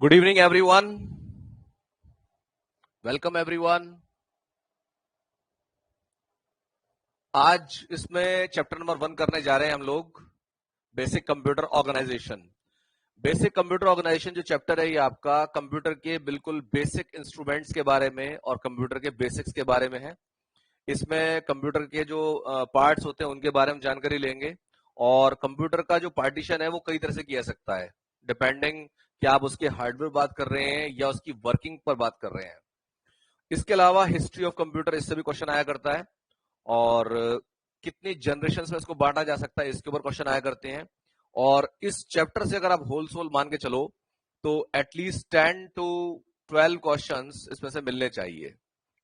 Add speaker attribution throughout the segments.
Speaker 1: Good evening everyone, welcome everyone. आज इसमें chapter number 1 करने जा रहे हैं हम लोग, basic computer organisation. Basic computer organisation जो चैप्टर है ये आपका कंप्यूटर के बिल्कुल बेसिक इंस्ट्रूमेंट्स के बारे में और कंप्यूटर के बेसिक्स के बारे में है। इसमें कंप्यूटर के जो पार्ट्स होते हैं उनके बारे में जानकारी लेंगे और कंप्यूटर का जो पार्टीशन है वो कई तरह से किया जा सकता है, डिपेंडिंग कि आप उसके हार्डवेयर बात कर रहे हैं या उसकी वर्किंग पर बात कर रहे हैं। इसके अलावा हिस्ट्री ऑफ कंप्यूटर, इससे भी क्वेश्चन आया करता है और कितनी जनरेशन में इसको बांटा जा सकता है इसके ऊपर क्वेश्चन आया करते हैं। और इस चैप्टर से अगर आप होल सोल मान के चलो तो एटलीस्ट 10 to 12 क्वेश्चंस इसमें से मिलने चाहिए।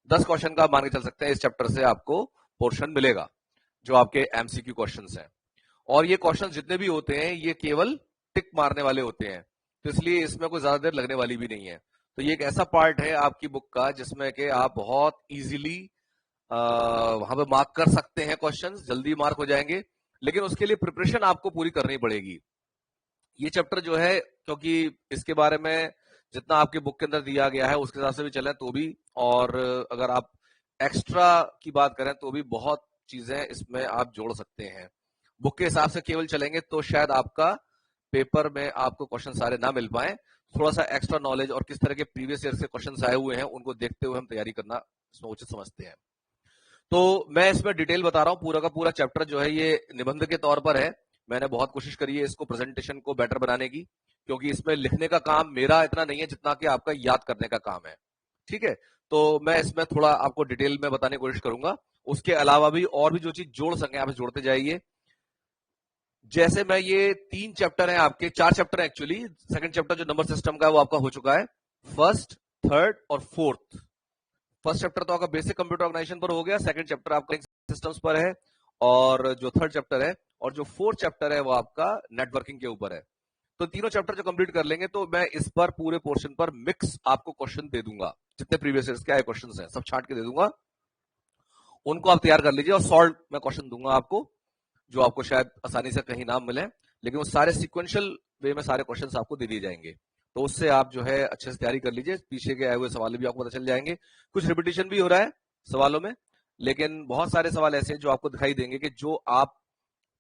Speaker 1: 10 क्वेश्चन का आप मान के चल सकते हैं इस चैप्टर से आपको पोर्शन मिलेगा जो आपके एमसीक्यू क्वेश्चंस हैं। और ये क्वेश्चन जितने भी होते हैं ये केवल टिक मारने वाले होते हैं, तो इसलिए इसमें कोई ज्यादा देर लगने वाली भी नहीं है। तो ये एक ऐसा पार्ट है आपकी बुक का जिसमें कि आप बहुत इजीली वहां पे मार्क कर सकते हैं, क्वेश्चंस जल्दी मार्क हो जाएंगे, लेकिन उसके लिए प्रिपरेशन आपको पूरी करनी पड़ेगी। ये चैप्टर जो है, क्योंकि इसके बारे में जितना आपके बुक के अंदर दिया गया है उसके हिसाब से भी चले तो भी, और अगर आप एक्स्ट्रा की बात करें तो भी बहुत चीजें इसमें आप जोड़ सकते हैं। बुक के हिसाब से केवल चलेंगे तो शायद आपका पेपर में आपको क्वेश्चन सारे ना मिल पाए। थोड़ा सा एक्स्ट्रा नॉलेज और किस तरह के प्रीवियस ईयर से क्वेश्चंस आए हुए हैं उनको देखते हुए हम तैयारी करना इसमें उचित समझते हैं। तो मैं इसमें डिटेल बता रहा हूं, पूरा का पूरा चैप्टर जो है ये निबंध के तौर पर है। मैंने बहुत कोशिश करी है इसको प्रेजेंटेशन को बेटर बनाने की, क्योंकि इसमें लिखने का काम मेरा इतना नहीं है जितना कि आपका याद करने का काम है। ठीक है, तो मैं इसमें थोड़ा आपको डिटेल में बताने की कोशिश करूंगा। उसके अलावा भी और भी जो चीज जोड़ सके आप जोड़ते जाइए। जैसे मैं ये 3 चैप्टर हैं आपके, 4 चैप्टर है एक्चुअली। सेकंड चैप्टर जो नंबर सिस्टम का है वो आपका हो चुका है, फर्स्ट, थर्ड और फोर्थ। फर्स्ट चैप्टर तो आपका बेसिक कंप्यूटर ऑर्गेनाइजेशन पर हो गया, सेकंड चैप्टर आपका सिस्टम्स पर है, और जो थर्ड चैप्टर है और जो फोर्थ चैप्टर है वो आपका नेटवर्किंग के ऊपर है। तो तीनों चैप्टर जो कंप्लीट कर लेंगे तो मैं इस पर पूरे पोर्शन पर मिक्स आपको क्वेश्चन दे दूंगा। जितने प्रीवियस ईयर्स के आए क्वेश्चन हैं सब छांट के दे दूंगा, उनको आप तैयार कर लीजिए और सॉल्व मैं क्वेश्चन दूंगा आपको जो आपको शायद आसानी से कहीं ना मिले, लेकिन वो सारे सिक्वेंशियल वे में सारे क्वेश्चंस आपको दे दिए जाएंगे। तो उससे आप जो है अच्छे से तैयारी कर लीजिए, पीछे के आए हुए सवाल भी आपको पता चल जाएंगे। कुछ रिपीटेशन भी हो रहा है सवालों में, लेकिन बहुत सारे सवाल ऐसे जो आपको दिखाई देंगे कि जो आप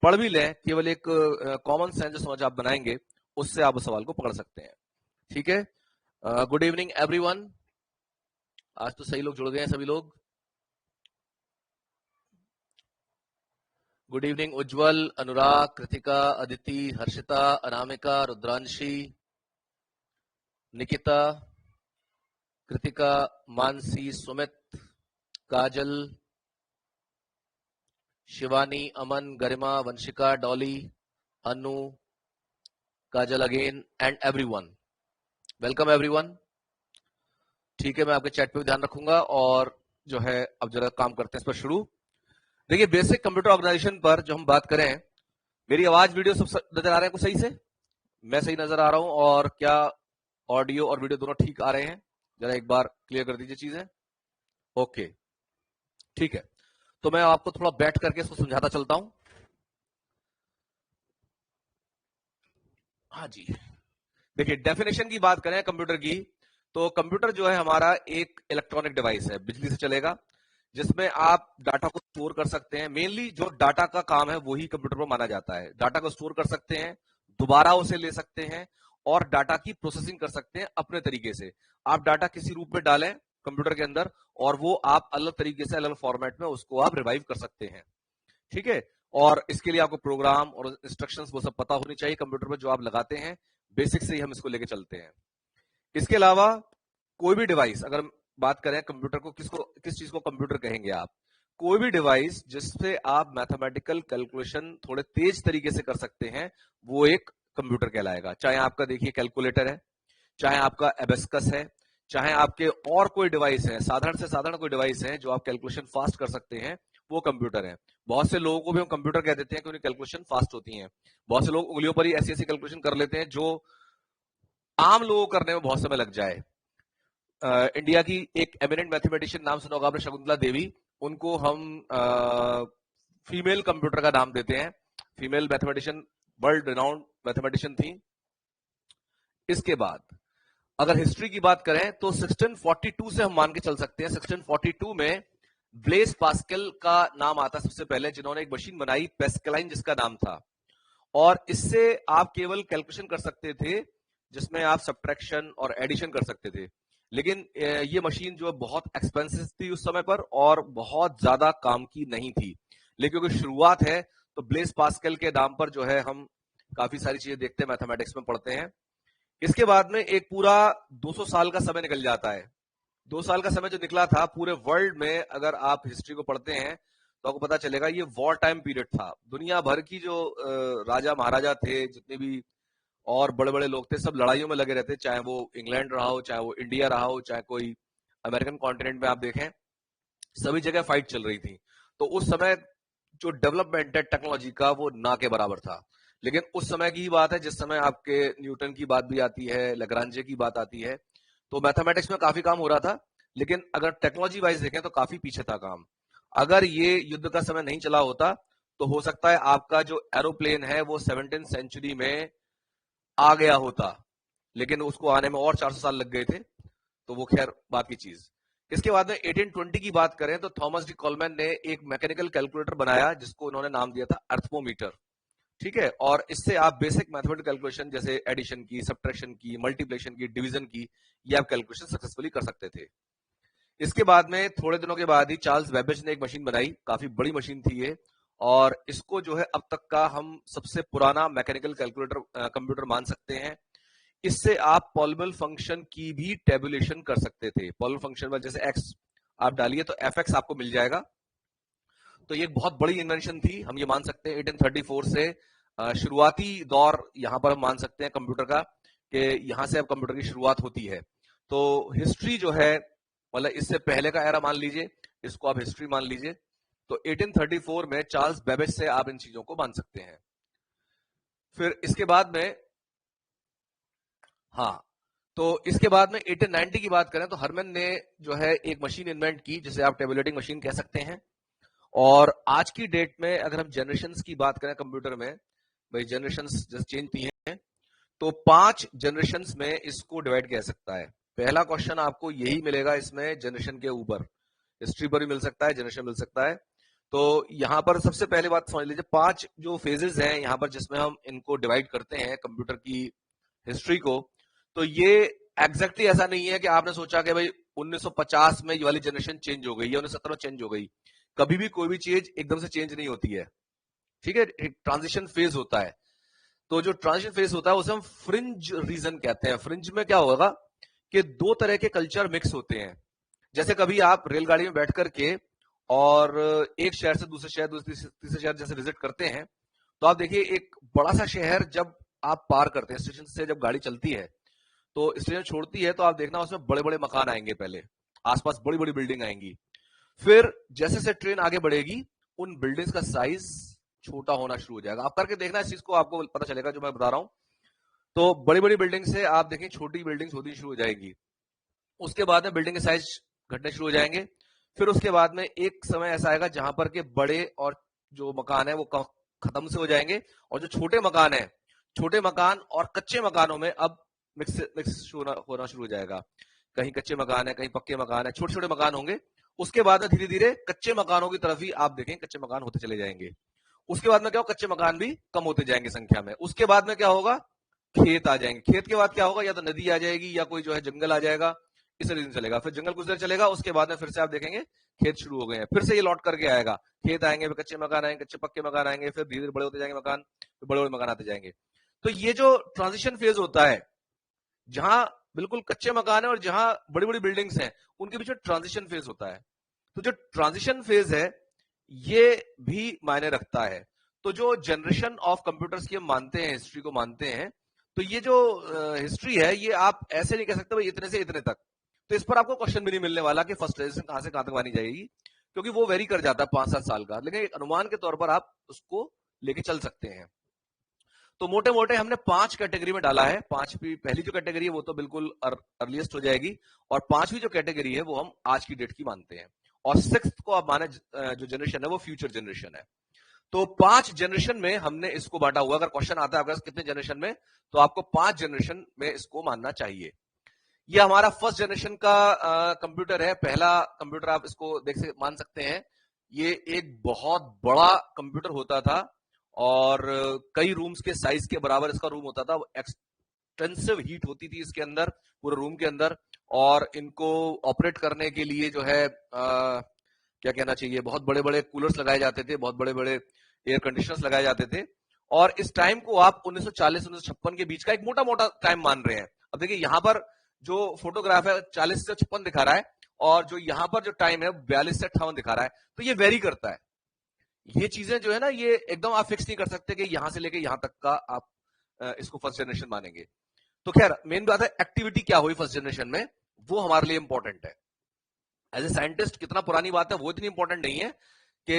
Speaker 1: पढ़ भी लें, केवल एक कॉमन सेंस जो समझ आप बनाएंगे उससे आप उस सवाल को पकड़ सकते हैं। ठीक है, गुड इवनिंग एवरीवन। आज तो सही लोग जुड़ गए हैं सभी लोग। Good evening Ujjwal, Anurag, Kritika, Aditi, Harshita, Anamika, Rudranshi, Nikita, Kritika, Mansi, Sumit, Kajal, Shivani, Aman, Garima, Vanshika, Dolly, Anu, Kajal again and everyone. Welcome everyone. ठीक है, मैं आपके चैट पे भी ध्यान रखूंगा और जो है अब जरा काम करते हैं इस पर शुरू। देखिए, बेसिक कंप्यूटर ऑर्गेनाइजेशन पर जो हम बात करें, मेरी आवाज वीडियो सब नजर आ रहे हैं कुछ सही से? मैं सही नजर आ रहा हूं और क्या ऑडियो और वीडियो दोनों ठीक आ रहे हैं? जरा एक बार क्लियर कर दीजिए चीजें। ओके, ठीक है, तो मैं आपको थोड़ा बैठ करके इसको समझाता चलता हूं। हाँ जी, देखिए डेफिनेशन की बात करें कंप्यूटर की, तो कंप्यूटर जो है हमारा एक इलेक्ट्रॉनिक डिवाइस है, बिजली से चलेगा, जिसमें आप डाटा को स्टोर कर सकते हैं। मेनली जो डाटा का काम है वही कंप्यूटर पर माना जाता है। डाटा को स्टोर कर सकते हैं, दोबारा उसे ले सकते हैं और डाटा की प्रोसेसिंग कर सकते हैं अपने तरीके से। आप डाटा किसी रूप में डालें कंप्यूटर के अंदर और वो आप अलग तरीके से अलग फॉर्मेट में उसको आप रिवाइव कर सकते हैं। ठीक है, और इसके लिए आपको प्रोग्राम और इंस्ट्रक्शंस वो सब पता होनी चाहिए कंप्यूटर पर जो आप लगाते हैं। बेसिक से ही हम इसको लेके चलते हैं। इसके अलावा कोई भी डिवाइस, अगर बात करें कंप्यूटर को, किस चीज को कंप्यूटर कहेंगे आप? कोई भी डिवाइस जिससे आप मैथमेटिकल कैलकुलेशन थोड़े तेज तरीके से कर सकते हैं वो एक कंप्यूटर कहलाएगा। चाहे आपका देखिए कैलकुलेटर है, चाहे आपका एबेस्कस है, चाहे आपके और कोई डिवाइस है, साधारण से साधारण कोई डिवाइस है जो आप कैलकुलेशन फास्ट कर सकते हैं, वो कंप्यूटर है। बहुत से लोगों को भी हम कंप्यूटर कह देते हैं कि उनकी कैलकुलेशन फास्ट होती है। बहुत से लोग उंगलियों पर ही ऐसी ऐसी कैलकुलेशन कर लेते हैं जो आम लोगों को करने में बहुत समय लग जाए। इंडिया की एक एमिनेंट मैथमेटिशियन, नाम सुना होगा आपने, शकुंतला देवी, उनको हम फीमेल कंप्यूटर का नाम देते हैं। Female mathematician, world renowned mathematician थी। इसके बाद अगर हिस्ट्री की बात करें तो 1642 से हम मान के चल सकते हैं। 1642 में ब्लेस पास्कल का नाम आता सबसे पहले, जिन्होंने एक मशीन बनाई पेस्कलाइन जिसका नाम था, और इससे आप केवल कैलकुलेशन कर सकते थे जिसमें आप सब्ट्रैक्शन और एडिशन कर सकते थे। लेकिन ये मशीन जो बहुत एक्सपेंसिव थी उस समय पर और बहुत ज्यादा काम की नहीं थी। लेकिन क्योंकि शुरुआत है तो ब्लेस पास्कल के नाम पर जो है हम काफी सारी चीजें देखते हैं, मैथमेटिक्स में पढ़ते हैं। इसके बाद में एक पूरा 200 साल का समय निकल जाता है। 2 साल का समय जो निकला था पूरे वर्ल्ड में, अगर आप हिस्ट्री को पढ़ते हैं तो आपको पता चलेगा ये वॉर टाइम पीरियड था। दुनिया भर की जो राजा महाराजा थे, जितने भी और बड़े बड़े लोग थे, सब लड़ाइयों में लगे रहते, चाहे वो इंग्लैंड रहा हो, चाहे वो इंडिया रहा हो, चाहे कोई अमेरिकन कॉन्टिनेंट में आप देखें, सभी जगह फाइट चल रही थी। तो उस समय जो डेवलपमेंट है टेक्नोलॉजी का वो ना के बराबर था। लेकिन उस समय की ही बात है जिस समय आपके न्यूटन की बात भी आती है, लैग्रांजे की बात आती है। तो मैथमेटिक्स में काफी काम हो रहा था, लेकिन अगर टेक्नोलॉजी वाइज देखें तो काफी पीछे था काम। अगर ये युद्ध का समय नहीं चला होता तो हो सकता है आपका जो एरोप्लेन है वो 17th सेंचुरी में आ गया होता, लेकिन उसको आने में और 400 साल लग गए थे। तो वो खैर बात की चीज। इसके बाद में 1820 की बात करें तो थॉमस डी कॉलमैन ने एक मैकेनिकल कैलकुलेटर बनाया जिसको उन्होंने नाम दिया था अर्थमोमीटर। ठीक है, और इससे आप बेसिक मैथमेटिकल कैलकुलेशन जैसे एडिशन की, सब्ट्रैक्शन की, मल्टीप्लिकेशन की, डिवीजन की, ये आप कैलकुलेशन सक्सेसफुली कर सकते थे। इसके बाद में थोड़े दिनों के बाद ही चार्ल्स बेबेज ने एक मशीन बनाई, काफी बड़ी मशीन थी ये, और इसको जो है अब तक का हम सबसे पुराना मैकेनिकल कैलकुलेटर कंप्यूटर मान सकते हैं। इससे आप पॉलिनोमियल फंक्शन की भी टेबुलेशन कर सकते थे। पॉलिनोमियल फंक्शन में जैसे एक्स आप डालिए तो एफ एक्स आपको मिल जाएगा। तो ये एक बहुत बड़ी इन्वेंशन थी, हम ये मान सकते हैं 1834 से शुरुआती दौर यहां पर हम मान सकते हैं कंप्यूटर का, कि यहां से अब कंप्यूटर की शुरुआत होती है। तो हिस्ट्री जो है, मतलब इससे पहले का एरा मान लीजिए, इसको आप हिस्ट्री मान लीजिए। तो 1834 में चार्ल्स बेबेज से आप इन चीजों को मान सकते हैं। फिर इसके बाद में, हाँ, तो इसके बाद में 1890 की बात करें तो हरमन ने जो है एक मशीन इन्वेंट की जिसे आप टेबुलेटिंग मशीन कह सकते हैं। और आज की डेट में अगर हम जनरेशंस की बात करें कंप्यूटर में, भाई जनरेशंस जैसे चेंज की हैं, तो 5 जनरेशंस में इसको डिवाइड किया सकता है। पहला क्वेश्चन आपको यही मिलेगा इसमें जनरेशन के ऊपर, हिस्ट्री पर भी मिल सकता है, जनरेशन मिल सकता है। तो यहां पर सबसे पहले बात समझ लीजिए, 5 जो फेजेस हैं यहां पर जिसमें हम इनको डिवाइड करते हैं कंप्यूटर की हिस्ट्री को, तो ये एग्जैक्टली ऐसा नहीं है कि आपने सोचा कि भाई 1950 में ये वाली जनरेशन चेंज हो गई या 1970 में चेंज हो गई। कभी भी कोई भी चीज एकदम से चेंज नहीं होती है। ठीक है, एक ट्रांजिशन फेज होता है। तो जो ट्रांजिशन फेज होता है उसे हम फ्रिंज रीजन कहते हैं। फ्रिंज में क्या होगा कि 2 तरह के कल्चर मिक्स होते हैं। जैसे कभी आप रेलगाड़ी में बैठ करके और एक शहर से दूसरे शहर, दूसरे तीसरे शहर जैसे विजिट करते हैं, तो आप देखिए एक बड़ा सा शहर जब आप पार करते हैं, स्टेशन से जब गाड़ी चलती है तो स्टेशन छोड़ती है, तो आप देखना उसमें बड़े बड़े मकान आएंगे, पहले आसपास बड़ी बड़ी बिल्डिंग आएंगी। फिर जैसे जैसे ट्रेन आगे बढ़ेगी उन बिल्डिंग्स का साइज छोटा होना शुरू हो जाएगा। आप करके देखना इस चीज को, आपको पता चलेगा जो मैं बता रहा हूं। तो बड़ी बड़ी बिल्डिंग से आप देखें छोटी बिल्डिंग्स होती शुरू हो जाएगी। उसके बाद में बिल्डिंग के साइज घटने शुरू हो जाएंगे। फिर उसके बाद में एक समय ऐसा आएगा जहां पर के बड़े और जो मकान है वो खत्म से हो जाएंगे, और जो छोटे मकान है, छोटे मकान और कच्चे मकानों में अब मिक्स होना शुरू हो जाएगा। कहीं कच्चे मकान है, कहीं पक्के मकान है, छोटे छोटे मकान होंगे। उसके बाद में धीरे धीरे कच्चे मकानों की तरफ ही आप देखें कच्चे मकान होते चले जाएंगे। उसके बाद में क्या होगा, कच्चे मकान भी कम होते जाएंगे संख्या में। उसके बाद में क्या होगा, खेत आ जाएंगे। खेत के बाद क्या होगा, या तो नदी आ जाएगी या कोई जो है जंगल आ जाएगा, इस रीजन चलेगा। फिर जंगल कुछ देर चलेगा, उसके बाद में फिर से आप देखेंगे खेत शुरू हो गए हैं। फिर से ये लौट करके आएगा, खेत आएंगे, फिर कच्चे मकान आएंगे, कच्चे पक्के मकान आएंगे, फिर धीरे धीरे बड़े होते जाएंगे मकान, फिर बड़े बड़े मकान आते जाएंगे। तो ये जो ट्रांजिशन फेज होता है, जहां बिल्कुल कच्चे मकान है और जहां बड़ी बड़ी बिल्डिंग्स हैं, उनके बीच में ट्रांजिशन फेज होता है। तो जो ट्रांजिशन फेज है ये भी मायने रखता है। तो जो जनरेशन ऑफ कंप्यूटर्स की हम मानते हैं, हिस्ट्री को मानते हैं, तो ये जो हिस्ट्री है ये आप ऐसे नहीं कह सकते भाई इतने से इतने तक। तो इस पर आपको क्वेश्चन भी नहीं मिलने वाला कि फर्स्ट जनरेशन कहां से कहां तक मानी जाएगी, क्योंकि वो वेरी कर जाता है 5-7 साल का। लेकिन एक अनुमान के तौर पर आप उसको लेके चल सकते हैं। तो मोटे मोटे हमने 5 कैटेगरी में डाला है। पहली जो कैटेगरी है वो तो बिल्कुल अर्लीस्ट हो जाएगी, और 5वीं जो कैटेगरी है वो हम आज की डेट की मानते हैं, और 6th को आप माने जो जनरेशन है वो फ्यूचर जनरेशन है। तो 5 जनरेशन में हमने इसको बांटा हुआ। अगर क्वेश्चन आता है अगर कितने जनरेशन में, तो आपको 5 जनरेशन में इसको मानना चाहिए। ये हमारा फर्स्ट जनरेशन का कंप्यूटर है, पहला कंप्यूटर आप इसको मान सकते हैं। ये एक बहुत बड़ा कंप्यूटर होता था और कई रूम्स के साइज के बराबर इसका रूम होता था। एक्सटेंसिव हीट होती थी इसके अंदर, पूरे रूम के अंदर, और इनको ऑपरेट करने के लिए जो है क्या कहना चाहिए, बहुत बड़े बड़े कूलर्स लगाए जाते थे, बहुत बड़े बड़े एयर कंडीशनर्स लगाए जाते थे। और इस टाइम को आप 1940-1956 के बीच का एक मोटा मोटा टाइम मान रहे हैं। अब देखिए यहां पर जो फोटोग्राफ है 40 से 56 दिखा रहा है, और जो यहां पर जो टाइम है 42 से 58 दिखा रहा है, तो ये वेरी करता है। ये चीजें जो है ना, ये एकदम आप फिक्स नहीं कर सकते कि यहां से लेके यहां तक का आप इसको फर्स्ट जनरेशन मानेंगे। तो खैर मेन बात है एक्टिविटी क्या हुई फर्स्ट जनरेशन में, वो हमारे लिए इंपॉर्टेंट है। एज ए साइंटिस्ट कितना पुरानी बात है वो इतनी इंपॉर्टेंट नहीं है कि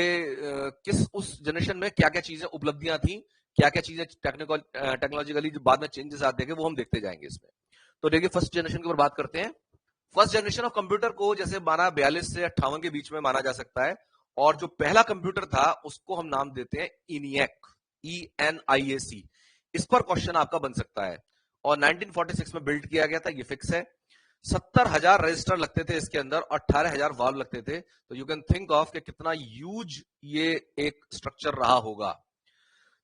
Speaker 1: किस उस जनरेशन में क्या क्या चीजें उपलब्धियां थी, क्या क्या चीजें टेक्नोलॉजिकली जो बाद में चेंजेस आते हैं वो हम देखते जाएंगे इसमें। तो देखिए फर्स्ट जनरेशन के ऊपर बात करते हैं। फर्स्ट जनरेशन ऑफ कंप्यूटर को जैसे माना 42 से 58 के बीच में माना जा सकता है, और जो पहला कंप्यूटर था उसको हम नाम देते हैं इनियक, ENIAC। इस पर क्वेश्चन आपका बन सकता है, और 1946 में बिल्ड किया गया था, ये फिक्स है। 70,000 रजिस्टर लगते थे इसके अंदर और 18,000 वाल्व लगते थे। तो यू कैन थिंक ऑफ कि कितना ह्यूज ये एक स्ट्रक्चर रहा होगा।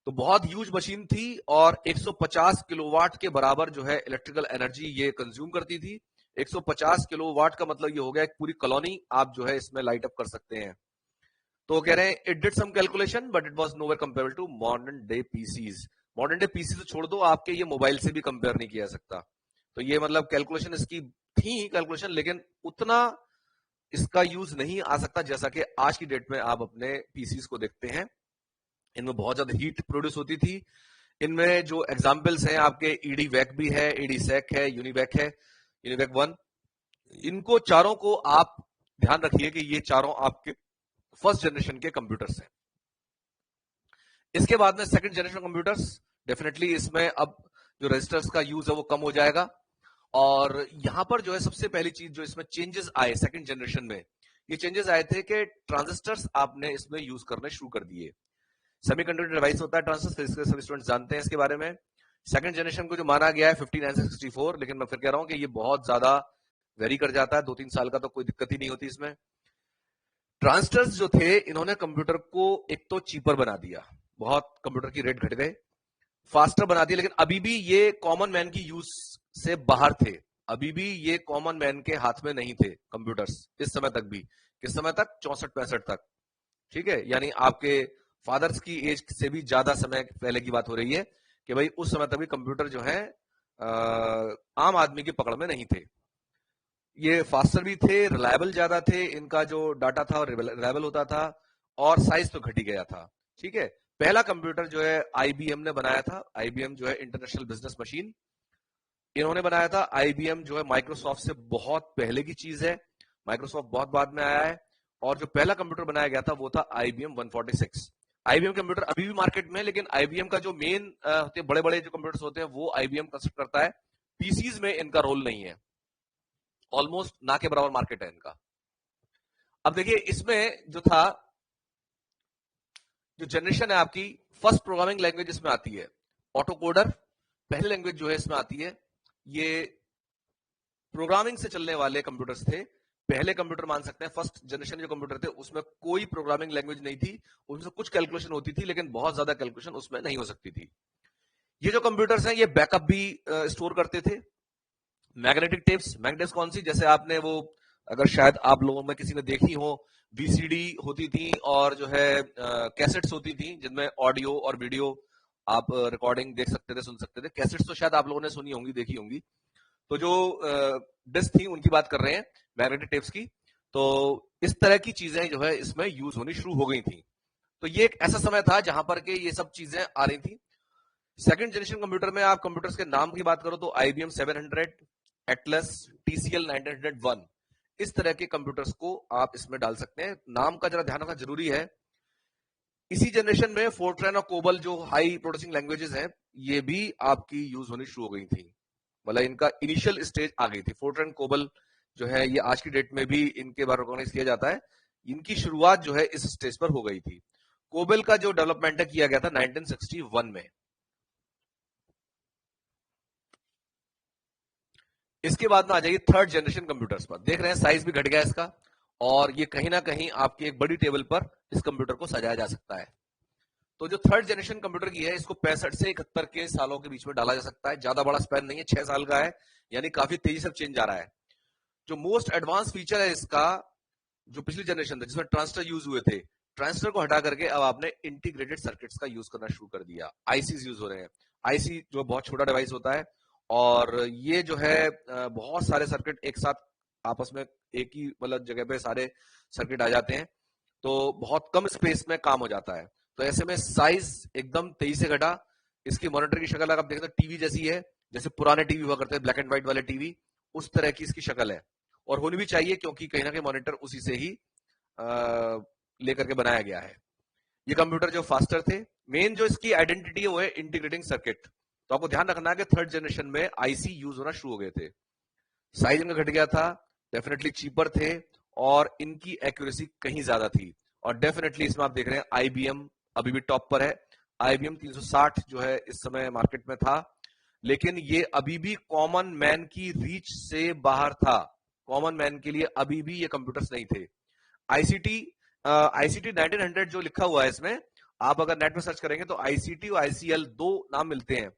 Speaker 1: तो बहुत ह्यूज मशीन थी, और 150 किलोवाट के बराबर जो है इलेक्ट्रिकल एनर्जी ये कंज्यूम करती थी। 150 किलोवाट का मतलब ये हो गया एक पूरी कॉलोनी आप जो है इसमें लाइट अप कर सकते हैं। तो कह रहे हैं it did some calculation but it was nowhere comparable to modern day PCs. Modern day PC तो छोड़ दो, आपके ये मोबाइल से भी कंपेयर नहीं किया जा सकता। तो ये मतलब कैलकुलेशन इसकी थी कैलकुलेशन, लेकिन उतना इसका यूज नहीं आ सकता जैसा कि आज की डेट में आप अपने पीसीज को देखते हैं। इनमें बहुत ज्यादा हीट प्रोड्यूस होती थी। इनमें जो एग्जाम्पल्स हैं आपके ईडी वैक भी है, ईडी सेक है, यूनिवैक है, यूनिवैक 1। इनको चारों को आप ध्यान रखिए कि ये चारों आपके फर्स्ट जनरेशन के कंप्यूटर्स हैं। इसके बाद में सेकंड जनरेशन कंप्यूटर्स, डेफिनेटली इसमें अब जो रजिस्टर्स का यूज है वो कम हो जाएगा। और यहां पर जो है सबसे पहली चीज जो इसमें चेंजेस आए सेकंड जनरेशन में, ये चेंजेस आए थे कि ट्रांजिस्टर्स आपने इसमें यूज करने शुरू कर दिए। सेमीकंडक्टर डिवाइस होता है ट्रांजिस्टर, सभी स्टूडेंट्स जानते हैं इसके बारे में। सेकंड जनरेशन को जो माना गया है 5964, लेकिन मैं फिर कह रहा हूं कि ये बहुत ज्यादा वेरी कर जाता है, 2-3 साल का तो कोई दिक्कत ही नहीं होती इसमें। ट्रांजिस्टर्स जो थे इन्होंने कंप्यूटर को एक तो चीपर बना दिया, बहुत कंप्यूटर की रेट घट गए, फास्टर बना दिया, लेकिन अभी भी ये कॉमन मैन की यूज से बाहर थे। अभी भी ये कॉमन मैन के हाथ में नहीं थे कंप्यूटर्स इस समय तक भी। किस समय तक? 64-65 तक। ठीक है, यानी आपके फादर्स की एज से भी ज्यादा समय पहले की बात हो रही है कि भाई उस समय तक भी कंप्यूटर जो है आम आदमी की पकड़ में नहीं थे। ये फास्टर भी थे, रिलायबल ज्यादा थे, इनका जो डाटा था रिलायबल होता था, और साइज तो घट ही गया था। ठीक है, पहला कंप्यूटर जो है आईबीएम ने बनाया था। आईबीएम जो है इंटरनेशनल बिजनेस मशीन, इन्होंने बनाया था। आईबीएम जो है माइक्रोसॉफ्ट से बहुत पहले की चीज है, माइक्रोसॉफ्ट बहुत बाद में आया है। और जो पहला कंप्यूटर बनाया गया था वो था आईबीएम 146। आईबीएम कंप्यूटर अभी भी मार्केट में है, लेकिन आईबीएम का जो मेन होते हैं, बड़े बड़े जो कंप्यूटर्स होते हैं वो आईबीएम कंस्ट्रक्ट करता है। पीसीज में इनका रोल नहीं है, ऑलमोस्ट ना के बराबर मार्केट है इनका। अब देखिए इसमें जो था, जो जनरेशन है आपकी, फर्स्ट प्रोग्रामिंग लैंग्वेज इसमें आती है ऑटो कोडर। पहली लैंग्वेज जो है इसमें आती है, ये प्रोग्रामिंग से चलने वाले कंप्यूटर्स थे। पहले कंप्यूटर मान सकते हैं, फर्स्ट जनरेशन जो कंप्यूटर थे उसमें कोई प्रोग्रामिंग लैंग्वेज नहीं थी। उसमें कुछ कैलकुलेशन होती थी, लेकिन बहुत ज्यादा कैलकुलेशन उसमें नहीं हो सकती थी। ये जो कंप्यूटर्स हैं ये बैकअप भी स्टोर करते थे। मैग्नेटिक टेप्स, मैग्नेट्स कौन सी, जैसे आपने वो, अगर शायद आप लोगों में किसी ने देखी हो, वीसीडी होती थी और जो है कैसेट्स होती थी जिनमें ऑडियो और वीडियो आप रिकॉर्डिंग देख सकते थे, सुन सकते थे। कैसेट्स तो शायद आप लोगों ने सुनी होंगी, देखी होंगी। तो जो डिस्क थी उनकी बात कर रहे हैं, मैग्नेटिक टेप्स की। तो इस तरह की चीजें जो है इसमें यूज होनी शुरू हो गई थी। तो ये एक ऐसा समय था जहां पर के ये सब चीजें आ रही थी। सेकंड जनरेशन कंप्यूटर में आप कंप्यूटर्स के नाम की बात करो तो आईबीएम 700, एटलस, टीसीएल 901, इस तरह के कंप्यूटर्स को आप इसमें डाल सकते हैं। नाम का जरा ध्यान रखना जरूरी है। इसी जनरेशन में फोर्ट्रैन और कोबल जो हाई प्रोसेसिंग लैंग्वेजेस हैं, ये भी आपकी यूज होनी शुरू हो गई थी। मतलब इनका इनिशियल स्टेज आ गई थी। फोर्ट्रैन कोबल जो है ये आज की डेट में भी इनके बारे में रिकॉग्नाइज किया जाता है। इनकी शुरुआत जो है इस स्टेज पर हो गई थी। कोबल का जो डेवलपमेंट है किया गया था 1961 में। इसके बाद में आ जाइए थर्ड जनरेशन कंप्यूटर्स पर। देख रहे हैं साइज भी घट गया इसका, और ये कहीं ना कहीं आपकी एक बड़ी टेबल पर इस कंप्यूटर को सजाया जा सकता है। तो जो थर्ड जनरेशन कंप्यूटर की है, इसको 65 से 71 के सालों के बीच में डाला जा सकता है। ज्यादा बड़ा स्पैन नहीं है, 6 साल का है, यानी काफी तेजी से चेंज आ रहा है। जो मोस्ट एडवांस फीचर है इसका, जो पिछली जनरेशन था जिसमें ट्रांजिस्टर यूज हुए थे, ट्रांजिस्टर को हटा करके अब आपने इंटीग्रेटेड सर्किट्स का यूज करना शुरू कर दिया। आईसीज यूज हो रहे हैं। आईसी जो बहुत छोटा डिवाइस होता है, और ये जो है बहुत सारे सर्किट एक साथ आपस में एक ही मतलब जगह पे सारे सर्किट आ जाते हैं, तो बहुत कम स्पेस में काम हो जाता है। तो ऐसे में साइज एकदम तेजी से घटा। इसकी मॉनिटर की शक्ल अगर आप देखें तो टीवी जैसी है, जैसे पुराने टीवी हुआ करते हैं ब्लैक एंड व्हाइट वाले टीवी, उस तरह की इसकी शक्ल है। और होनी भी चाहिए, क्योंकि कहीं ना कहीं मॉनिटर उसी से ही लेकर के बनाया गया है। ये कंप्यूटर जो फास्टर थे, मेन जो इसकी आइडेंटिटी है वो है इंटीग्रेटिंग सर्किट। तो आपको ध्यान रखना है कि थर्ड जनरेशन में आईसी यूज होना शुरू हो गए थे। साइज इनका घट गया था, डेफिनेटली चीपर थे, और इनकी एक्यूरेसी कहीं ज्यादा थी। और डेफिनेटली इसमें आप देख रहे हैं आईबीएम अभी भी टॉप पर है। आईबीएम 360 जो है इस समय मार्केट में था, लेकिन ये अभी भी कॉमन मैन की रीच से बाहर था। कॉमन मैन के लिए अभी भी ये कंप्यूटर्स नहीं थे। आईसीटी आईसीटी 1900 जो लिखा हुआ है इसमें, आप अगर नेट में सर्च करेंगे तो आईसीटी और आईसीएल दो नाम मिलते हैं।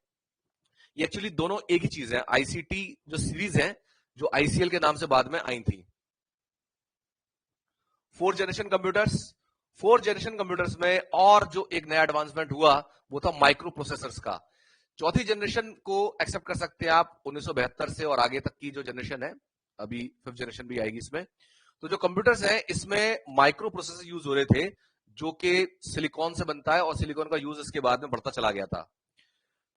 Speaker 1: ये एक्चुअली दोनों एक ही चीज है। आईसीटी जो सीरीज है, जो आईसीएल के नाम से बाद में आई थी। फोर्थ जनरेशन कंप्यूटर्स में और जो एक नया एडवांसमेंट हुआ वो था माइक्रो प्रोसेसर्स का। चौथी जनरेशन को एक्सेप्ट कर सकते हैं आप 1972 से और आगे तक की जो जनरेशन है, अभी फिफ्थ जनरेशन भी आएगी इसमें। तो जो कंप्यूटर्स हैं इसमें माइक्रो प्रोसेसर यूज हो रहे थे, जो कि सिलिकॉन से बनता है, और सिलिकॉन का यूज इसके बाद में बढ़ता चला गया था।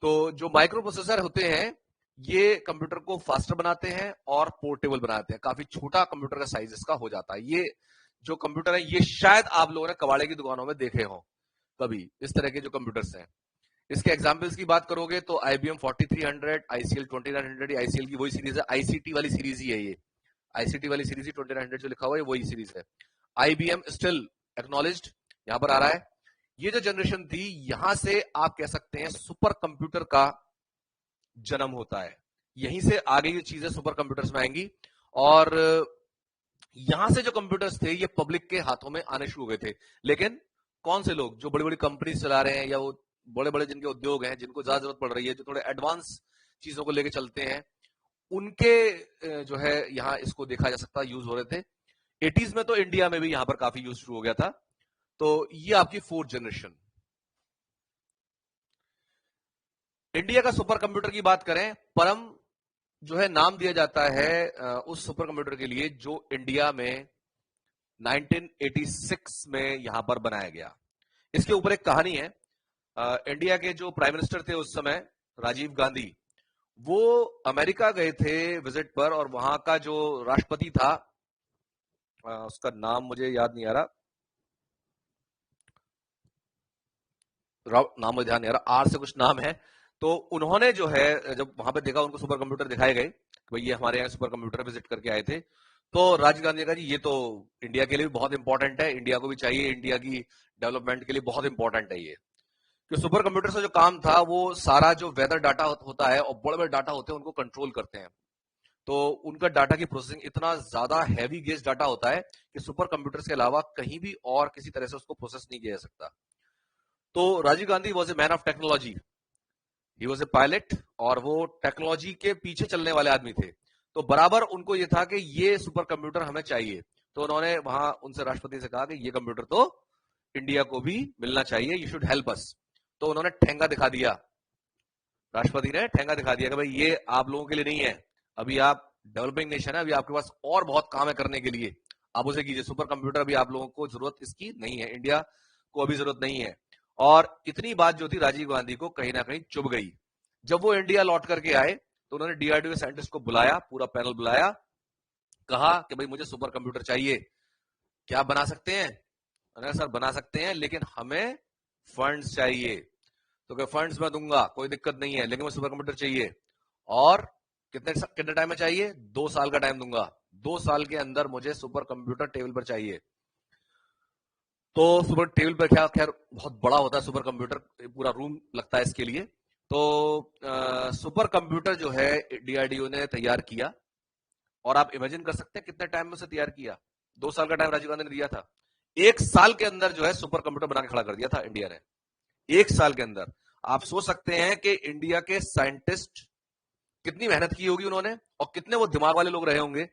Speaker 1: तो जो माइक्रो प्रोसेसर होते हैं ये कंप्यूटर को फास्टर बनाते हैं और पोर्टेबल बनाते हैं। काफी छोटा कंप्यूटर का साइज इसका हो जाता है। ये जो कंप्यूटर है ये शायद आप लोगों ने कबाड़े की दुकानों में देखे हो कभी, इस तरह के जो कंप्यूटर्स हैं। इसके एग्जांपल्स की बात करोगे तो IBM 4300, ICL 2900, आईसीएल की वही सीरीज है, आईसीटी वाली सीरीज ही है ये। आईसीटी वाली सीरीज ही 2900 जो लिखा हुआ है वही सीरीज है। IBM स्टिल एक्नॉलेज्ड यहां पर आ रहा है। ये जो जनरेशन थी, यहां से आप कह सकते हैं सुपर कंप्यूटर का जन्म होता है। यहीं से आगे ये चीजें सुपर कंप्यूटर्स में आएंगी, और यहां से जो कंप्यूटर्स थे ये पब्लिक के हाथों में आने शुरू हो गए थे। लेकिन कौन से लोग जो बड़ी बड़ी कंपनी चला रहे हैं, या वो बड़े बड़े जिनके उद्योग हैं, जिनको ज्यादा जरूरत पड़ रही है, जो थोड़े एडवांस चीजों को लेके चलते हैं, उनके जो है यहाँ इसको देखा जा सकता है यूज हो रहे थे। 80s में तो इंडिया में भी यहां पर काफी यूज शुरू हो गया था। तो ये आपकी फोर्थ जनरेशन। इंडिया का सुपर कंप्यूटर की बात करें, परम जो है नाम दिया जाता है उस सुपर कंप्यूटर के लिए जो इंडिया में 1986 में यहां पर बनाया गया। इसके ऊपर एक कहानी है। इंडिया के जो प्राइम मिनिस्टर थे उस समय, राजीव गांधी, वो अमेरिका गए थे विजिट पर, और वहां का जो राष्ट्रपति था, उसका नाम मुझे याद नहीं आ रहा, नाम मुझे ध्यान नहीं आ रहा, आर से कुछ नाम है। तो उन्होंने जो है जब वहां पे देखा, उनको सुपर कंप्यूटर दिखाए गए कि भाई ये हमारे यहाँ सुपर कंप्यूटर विजिट करके आए थे, तो राजीव गांधी ने कहा जी ये तो इंडिया के लिए भी बहुत इंपॉर्टेंट है, इंडिया को भी चाहिए, इंडिया की डेवलपमेंट के लिए बहुत इंपॉर्टेंट है ये। कि सुपर कंप्यूटर से जो काम था वो सारा जो वेदर डाटा होता है और बड़े बड़े डाटा होते हैं उनको कंट्रोल करते हैं। तो उनका डाटा की प्रोसेसिंग इतना ज्यादा हैवी गेज डाटा होता है कि सुपर कंप्यूटर्स के अलावा कहीं भी और किसी तरह से उसको प्रोसेस नहीं किया जा सकता। तो Rajiv Gandhi was a man of technology, he was a pilot, और वो टेक्नोलॉजी के पीछे चलने वाले आदमी थे। तो बराबर उनको ये था कि ये सुपर कंप्यूटर हमें चाहिए। तो उन्होंने वहां उनसे राष्ट्रपति से कहा कि ये कंप्यूटर तो इंडिया को भी मिलना चाहिए, यू शुड हेल्प अस। तो उन्होंने ठेंगा दिखा दिया, राष्ट्रपति ने ठेंगा दिखा दिया कि भाई ये आप लोगों के लिए नहीं है, अभी आप डेवलपिंग नेशन है, अभी आपके पास और बहुत काम है करने के लिए, आप उसे कीजिए। सुपर कंप्यूटर अभी आप लोगों को जरूरत इसकी नहीं है, इंडिया को अभी जरूरत नहीं है। और इतनी बात जो थी राजीव गांधी को कहीं ना कहीं चुभ गई। जब वो इंडिया लौट करके आए तो उन्होंने डीआरडीओ साइंटिस्ट को बुलाया, पूरा पैनल बुलाया, कहा कि भाई मुझे सुपर कंप्यूटर चाहिए, क्या बना सकते हैं? उन्होंने कहा सर बना सकते हैं, लेकिन हमें फंड्स चाहिए। तो क्या फंड्स मैं दूंगा, कोई दिक्कत नहीं है, लेकिन मुझे सुपर कंप्यूटर चाहिए। और कितने कितने टाइम में चाहिए? 2 साल का टाइम दूंगा, 2 साल के अंदर मुझे सुपर कंप्यूटर टेबल पर चाहिए। तो सुपर टेबल पर क्या, खैर बहुत बड़ा होता है सुपर कंप्यूटर, पूरा रूम लगता है इसके लिए। तो सुपर कंप्यूटर जो है डीआरडीओ ने तैयार किया, और आप इमेजिन कर सकते हैं कितने टाइम में उसे तैयार किया। 2 साल का टाइम राजीव गांधी ने दिया था। 1 साल के अंदर जो है सुपर कंप्यूटर बना के खड़ा कर दिया था इंडिया ने, 1 साल के अंदर। आप सोच सकते हैं कि इंडिया के साइंटिस्ट कितनी मेहनत की होगी उन्होंने, और कितने वो दिमाग वाले लोग रहे होंगे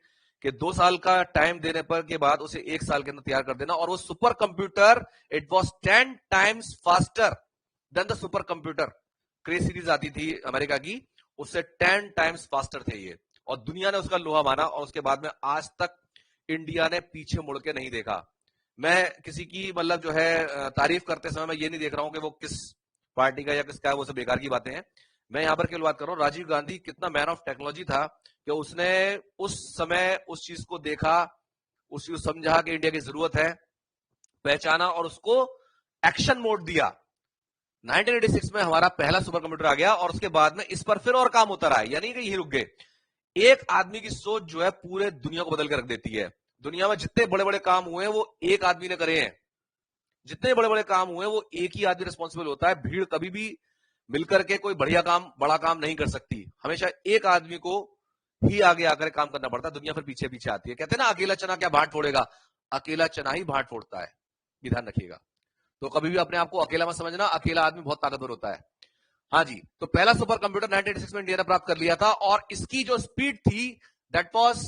Speaker 1: कि 2 साल का टाइम देने पर के बाद उसे 1 साल के अंदर तैयार कर देना। और वो super computer, it was 10 times faster than the super computer. Craze series आती थी अमेरिका की, उससे 10 टाइम्स फास्टर थे ये, और दुनिया ने उसका लोहा माना, और उसके बाद में आज तक इंडिया ने पीछे मुड़ के नहीं देखा। मैं किसी की मतलब जो है तारीफ करते समय मैं ये नहीं देख रहा हूं कि वो किस पार्टी का या किसका है, वो सब बेकार की बातें हैं। मैं यहां पर केवल बात कर रहा हूं, राजीव गांधी कितना मैन ऑफ टेक्नोलॉजी था कि उसने उस समय उस चीज को देखा, उस चीज को समझा कि इंडिया की जरूरत है, पहचाना और उसको एक्शन मोड दिया। 1986 में हमारा पहला सुपर कंप्यूटर आ गया, और उसके बाद में इस पर फिर और काम होता रहा है, यानी कि यही रुक गए। एक आदमी की सोच जो है पूरे दुनिया को बदल के रख देती है। दुनिया में जितने बड़े बड़े काम हुए हैं वो एक आदमी ने करे हैं, जितने बड़े बड़े काम हुए वो एक ही आदमी रिस्पॉन्सिबल होता है। भीड़ कभी भी मिलकर के कोई बढ़िया काम, बड़ा काम नहीं कर सकती। हमेशा एक आदमी को ही आगे आकर काम करना पड़ता है, दुनिया फिर पीछे पीछे आती है। कहते हैं ना, अकेला चना क्या भाट फोड़ेगा, अकेला चना ही भाट फोड़ता है, ये ध्यान रखिएगा। तो कभी भी अपने आप को अकेला मत समझना, अकेला आदमी बहुत ताकतवर होता है। हाँ जी, तो पहला सुपर कंप्यूटर 1986 में इंडिया ने प्राप्त कर लिया था, और इसकी जो स्पीड थी दैट वाज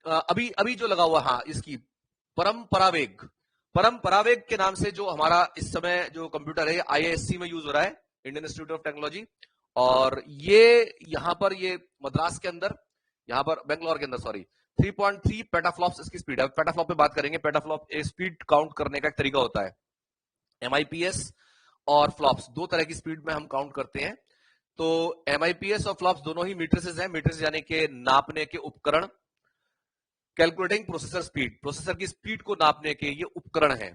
Speaker 1: अभी अभी जो लगा हुआ, हाँ, इसकी परम परावेग के नाम से जो हमारा इस समय जो कंप्यूटर है आईआईएससी में यूज हो रहा है, इंडियन इंस्टीट्यूट ऑफ टेक्नोलॉजी। और ये यहां पर, ये मद्रास के अंदर, यहां पर बेंगलोर के अंदर, सॉरी, 3.3 पेटाफ्लॉप्स इसकी स्पीड है। पेटाफ्लॉप पे बात करेंगे। पेटाफ्लॉप स्पीड काउंट करने का एक तरीका होता है। एमआईपीएस और फ्लॉप्स, दो तरह की स्पीड में हम काउंट करते हैं। तो एमआईपीएस और फ्लॉप्स दोनों ही मीटर्स हैं। मीटर्स यानी कि नापने के उपकरण। कैलकुलेटिंग प्रोसेसर स्पीड, प्रोसेसर की स्पीड को नापने के ये उपकरण है।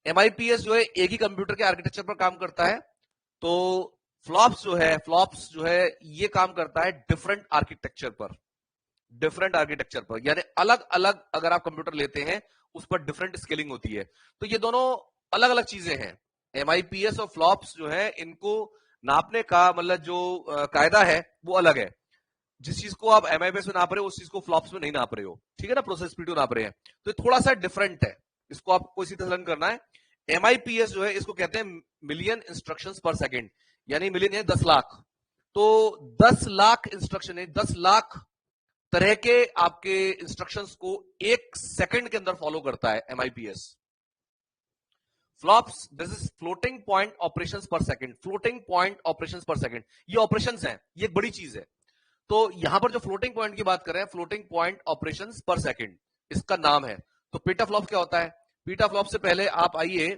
Speaker 1: एमआईपीएस जो है एक ही कंप्यूटर के आर्किटेक्चर पर काम करता है। तो फ्लॉप्स जो है ये काम करता है डिफरेंट आर्किटेक्चर पर, यानी अलग अलग अगर आप कंप्यूटर लेते हैं उस पर डिफरेंट स्केलिंग होती है। तो ये दोनों अलग अलग चीजें हैं। एमआईपीएस और फ्लॉप्स जो है, इनको नापने का मतलब जो कायदा है वो अलग है। जिस चीज को आप एमआईपीएस में नाप रहे हो उस चीज को फ्लॉप्स में नहीं नाप रहे हो, ठीक है ना, प्रोसेस स्पीड को नाप रहे हैं। तो ये थोड़ा सा डिफरेंट है, इसको आपको इसी तरह लर्न करना है। एमआईपीएस जो है इसको कहते हैं मिलियन इंस्ट्रक्शंस पर सेकंड, यानी मिलियन है 10 लाख। तो 10 लाख इंस्ट्रक्शन है, 10 लाख तरह के आपके इंस्ट्रक्शंस को 1 सेकंड के अंदर फॉलो करता है MIPS. FLOPS, this is floating point operations per second. Floating point operations per second, ये ऑपरेशंस हैं, ये एक बड़ी चीज है। तो यहां पर जो फ्लोटिंग पॉइंट की बात कर रहे हैं, floating point operations per second इसका नाम है। तो पेटाफ्लॉप क्या होता है? पेटाफ्लॉप से पहले आप आइए,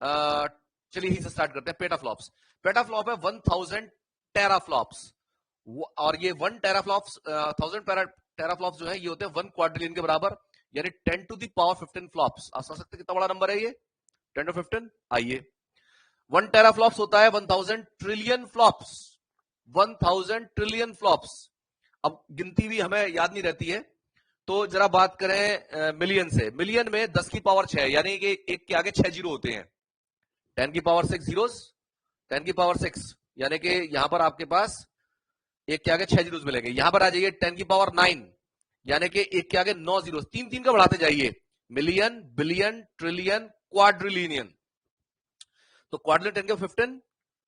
Speaker 1: चलिए ही से स्टार्ट करते हैं। पेटाफ्लॉप्स, पेटाफ्लॉप है 1000 टेराफ्लॉप्स, और ये 1 टेराफ्लॉप्स, 1000 टेराफ्लॉप्स जो है ये होते हैं 1 क्वाड्रिलियन के बराबर, यानी 10 टू द पावर 15 फ्लॉप्स। आप समझ सकते हैं कितना बड़ा नंबर है ये, 10 टू 15। आइए, 1 टेराफ्लॉप्स होता है 1000 ट्रिलियन फ्लॉप्स, 1000 ट्रिलियन फ्लॉप्स। अब गिनती भी हमें याद नहीं रहती है, तो जरा बात करें मिलियन से। मिलियन में 10 की पावर 6, यानी कि एक के आगे 6 जीरो होते हैं। 10 की पावर 6 जीरोस, 10 की पावर 6, यानी कि यहां पर आपके पास एक के आगे 6 जीरोस मिलेंगे। यहां पर आ जाइए 10 की पावर 9, यानी कि एक के आगे 9 जीरोस, 3 का बढ़ाते जाइए। Million, billion, trillion, quadrillion. तो क्वाड्रिलियन 10 के 15,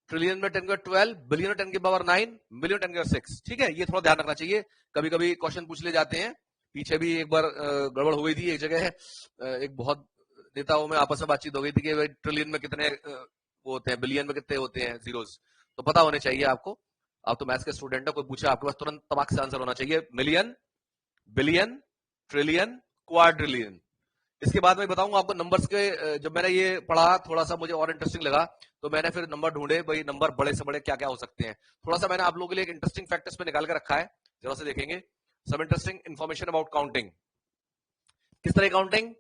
Speaker 1: ट्रिलियन में 10 के 12, बिलियन में 10 की पावर 9, मिलियन 10 के 6। ठीक है, ये थोड़ा ध्यान रखना चाहिए, कभी कभी क्वेश्चन पूछ ले जाते हैं। पीछे भी एक बार गड़बड़ हो गई थी एक जगह, एक बहुत नेताओं में आपस में बातचीत हो गई थी कि ट्रिलियन में कितने वो होते हैं, बिलियन में कितने होते हैं जीरोस। तो पता होने चाहिए आपको, आप तो मैथ्स के स्टूडेंट है, कोई पूछे आपके पास तुरंत तबाक से आंसर होना चाहिए। Million, billion, trillion, quadrillion. इसके बाद मैं बताऊंगा आपको नंबर्स के। जब मैंने ये पढ़ा थोड़ा सा मुझे और इंटरेस्टिंग लगा, तो मैंने फिर नंबर ढूंढे, भाई नंबर बड़े से बड़े क्या क्या हो सकते हैं। थोड़ा सा मैंने आप लोगों के लिए एक इंटरेस्टिंग फैक्टर्स पे निकाल के रखा है, जरा से देखेंगे। सब इंटरेस्टिंग इन्फॉर्मेशन अबाउट काउंटिंग। किस तरह काउंटिंग?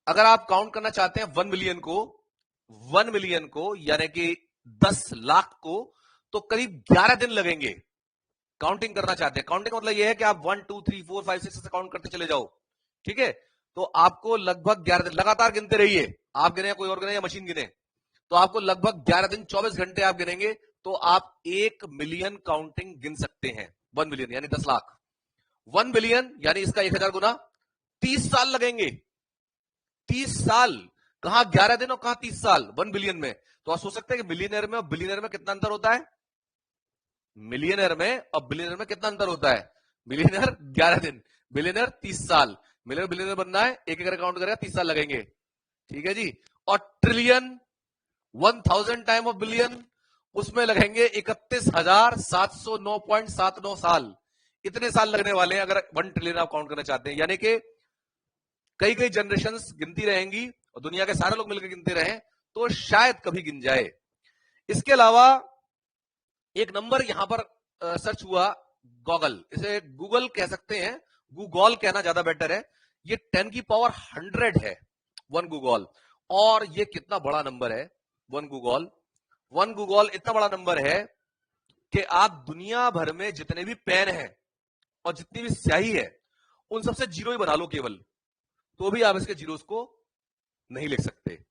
Speaker 1: अगर आप काउंट करना चाहते हैं 1 मिलियन को, 1 मिलियन को यानी कि 10 लाख को, तो करीब 11 दिन लगेंगे। काउंटिंग करना चाहते हैं, काउंटिंग मतलब यह है कि आप 1 2 3 4 5 6 से काउंट करते चले जाओ, ठीक है। तो आपको लगभग 11 दिन लगातार गिनते रहिए, आप गिने, कोई और गिने या मशीन गिने, तो आपको लगभग 11 दिन 24 घंटे आप गिनेंगे, तो आप 1 मिलियन काउंटिंग गिन सकते हैं। 1 मिलियन यानी 10 लाख। 1 बिलियन यानी इसका 1000 गुना 30 साल लगेंगे। 30 साल, कहां 11 दिन और कहां 30 साल 1 बिलियन में। तो आप सोच सकते हैं कि मिलियनर में और बिलियनर में कितना अंतर होता है। मिलियनर में और बिलियनर में कितना अंतर होता है। मिलियनर 11 दिन, बिलियनर 30 साल। मिलियनर बिलियनर बनना है, एक एक अकाउंट करेगा 30 साल लगेंगे। ठीक है जी। और ट्रिलियन 1000 टाइम ऑफ बिलियन, उसमें लगेंगे 31,709.79 साल। इतने साल लगने वाले हैं अगर 1 ट्रिलियन आप काउंट करना चाहते हैं। यानी कि कई कई जनरेशन गिनती रहेंगी और दुनिया के सारे लोग मिलकर गिनते रहें तो शायद कभी गिन जाए। इसके अलावा एक नंबर यहां पर सर्च हुआ, गॉगल, इसे गूगल कह सकते हैं, गूगल कहना ज्यादा बेटर है। ये 10 की पावर 100 है 1 गूगल। और ये कितना बड़ा नंबर है 1 गूगल। 1 गूगल इतना बड़ा नंबर है कि आप दुनिया भर में जितने भी पेन हैं और जितनी भी स्याही है उन सबसे जीरो ही बना लो केवल, तो भी आप इसके जीरोस को नहीं लिख सकते।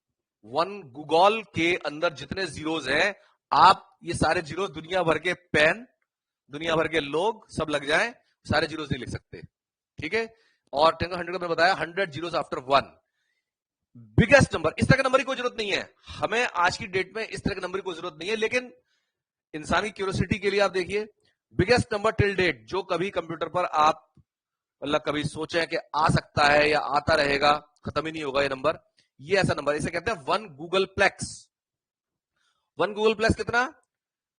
Speaker 1: 1 गूगल के अंदर जितने जीरोस हैं, आप ये सारे जीरोस दुनिया भर के पेन, दुनिया भर के लोग सब लग जाएं, सारे जीरोस नहीं लिख सकते। ठीक है। और 10 100 का मैंने बताया 100 जीरोस आफ्टर 1। बिगेस्ट नंबर, इस तरह के नंबर की कोई जरूरत नहीं है हमें आज की डेट में, इस तरह के नंबर की कोई जरूरत नहीं है। लेकिन इंसानी क्यूरियोसिटी के लिए आप देखिए, बिगेस्ट नंबर टिल डेट जो कभी कंप्यूटर पर आप मतलब कभी सोचे कि आ सकता है या आता रहेगा, खत्म ही नहीं होगा ये नंबर, ये ऐसा नंबर, इसे कहते हैं 1 गूगल प्लेक्स। 1 गूगल प्लेक्स कितना,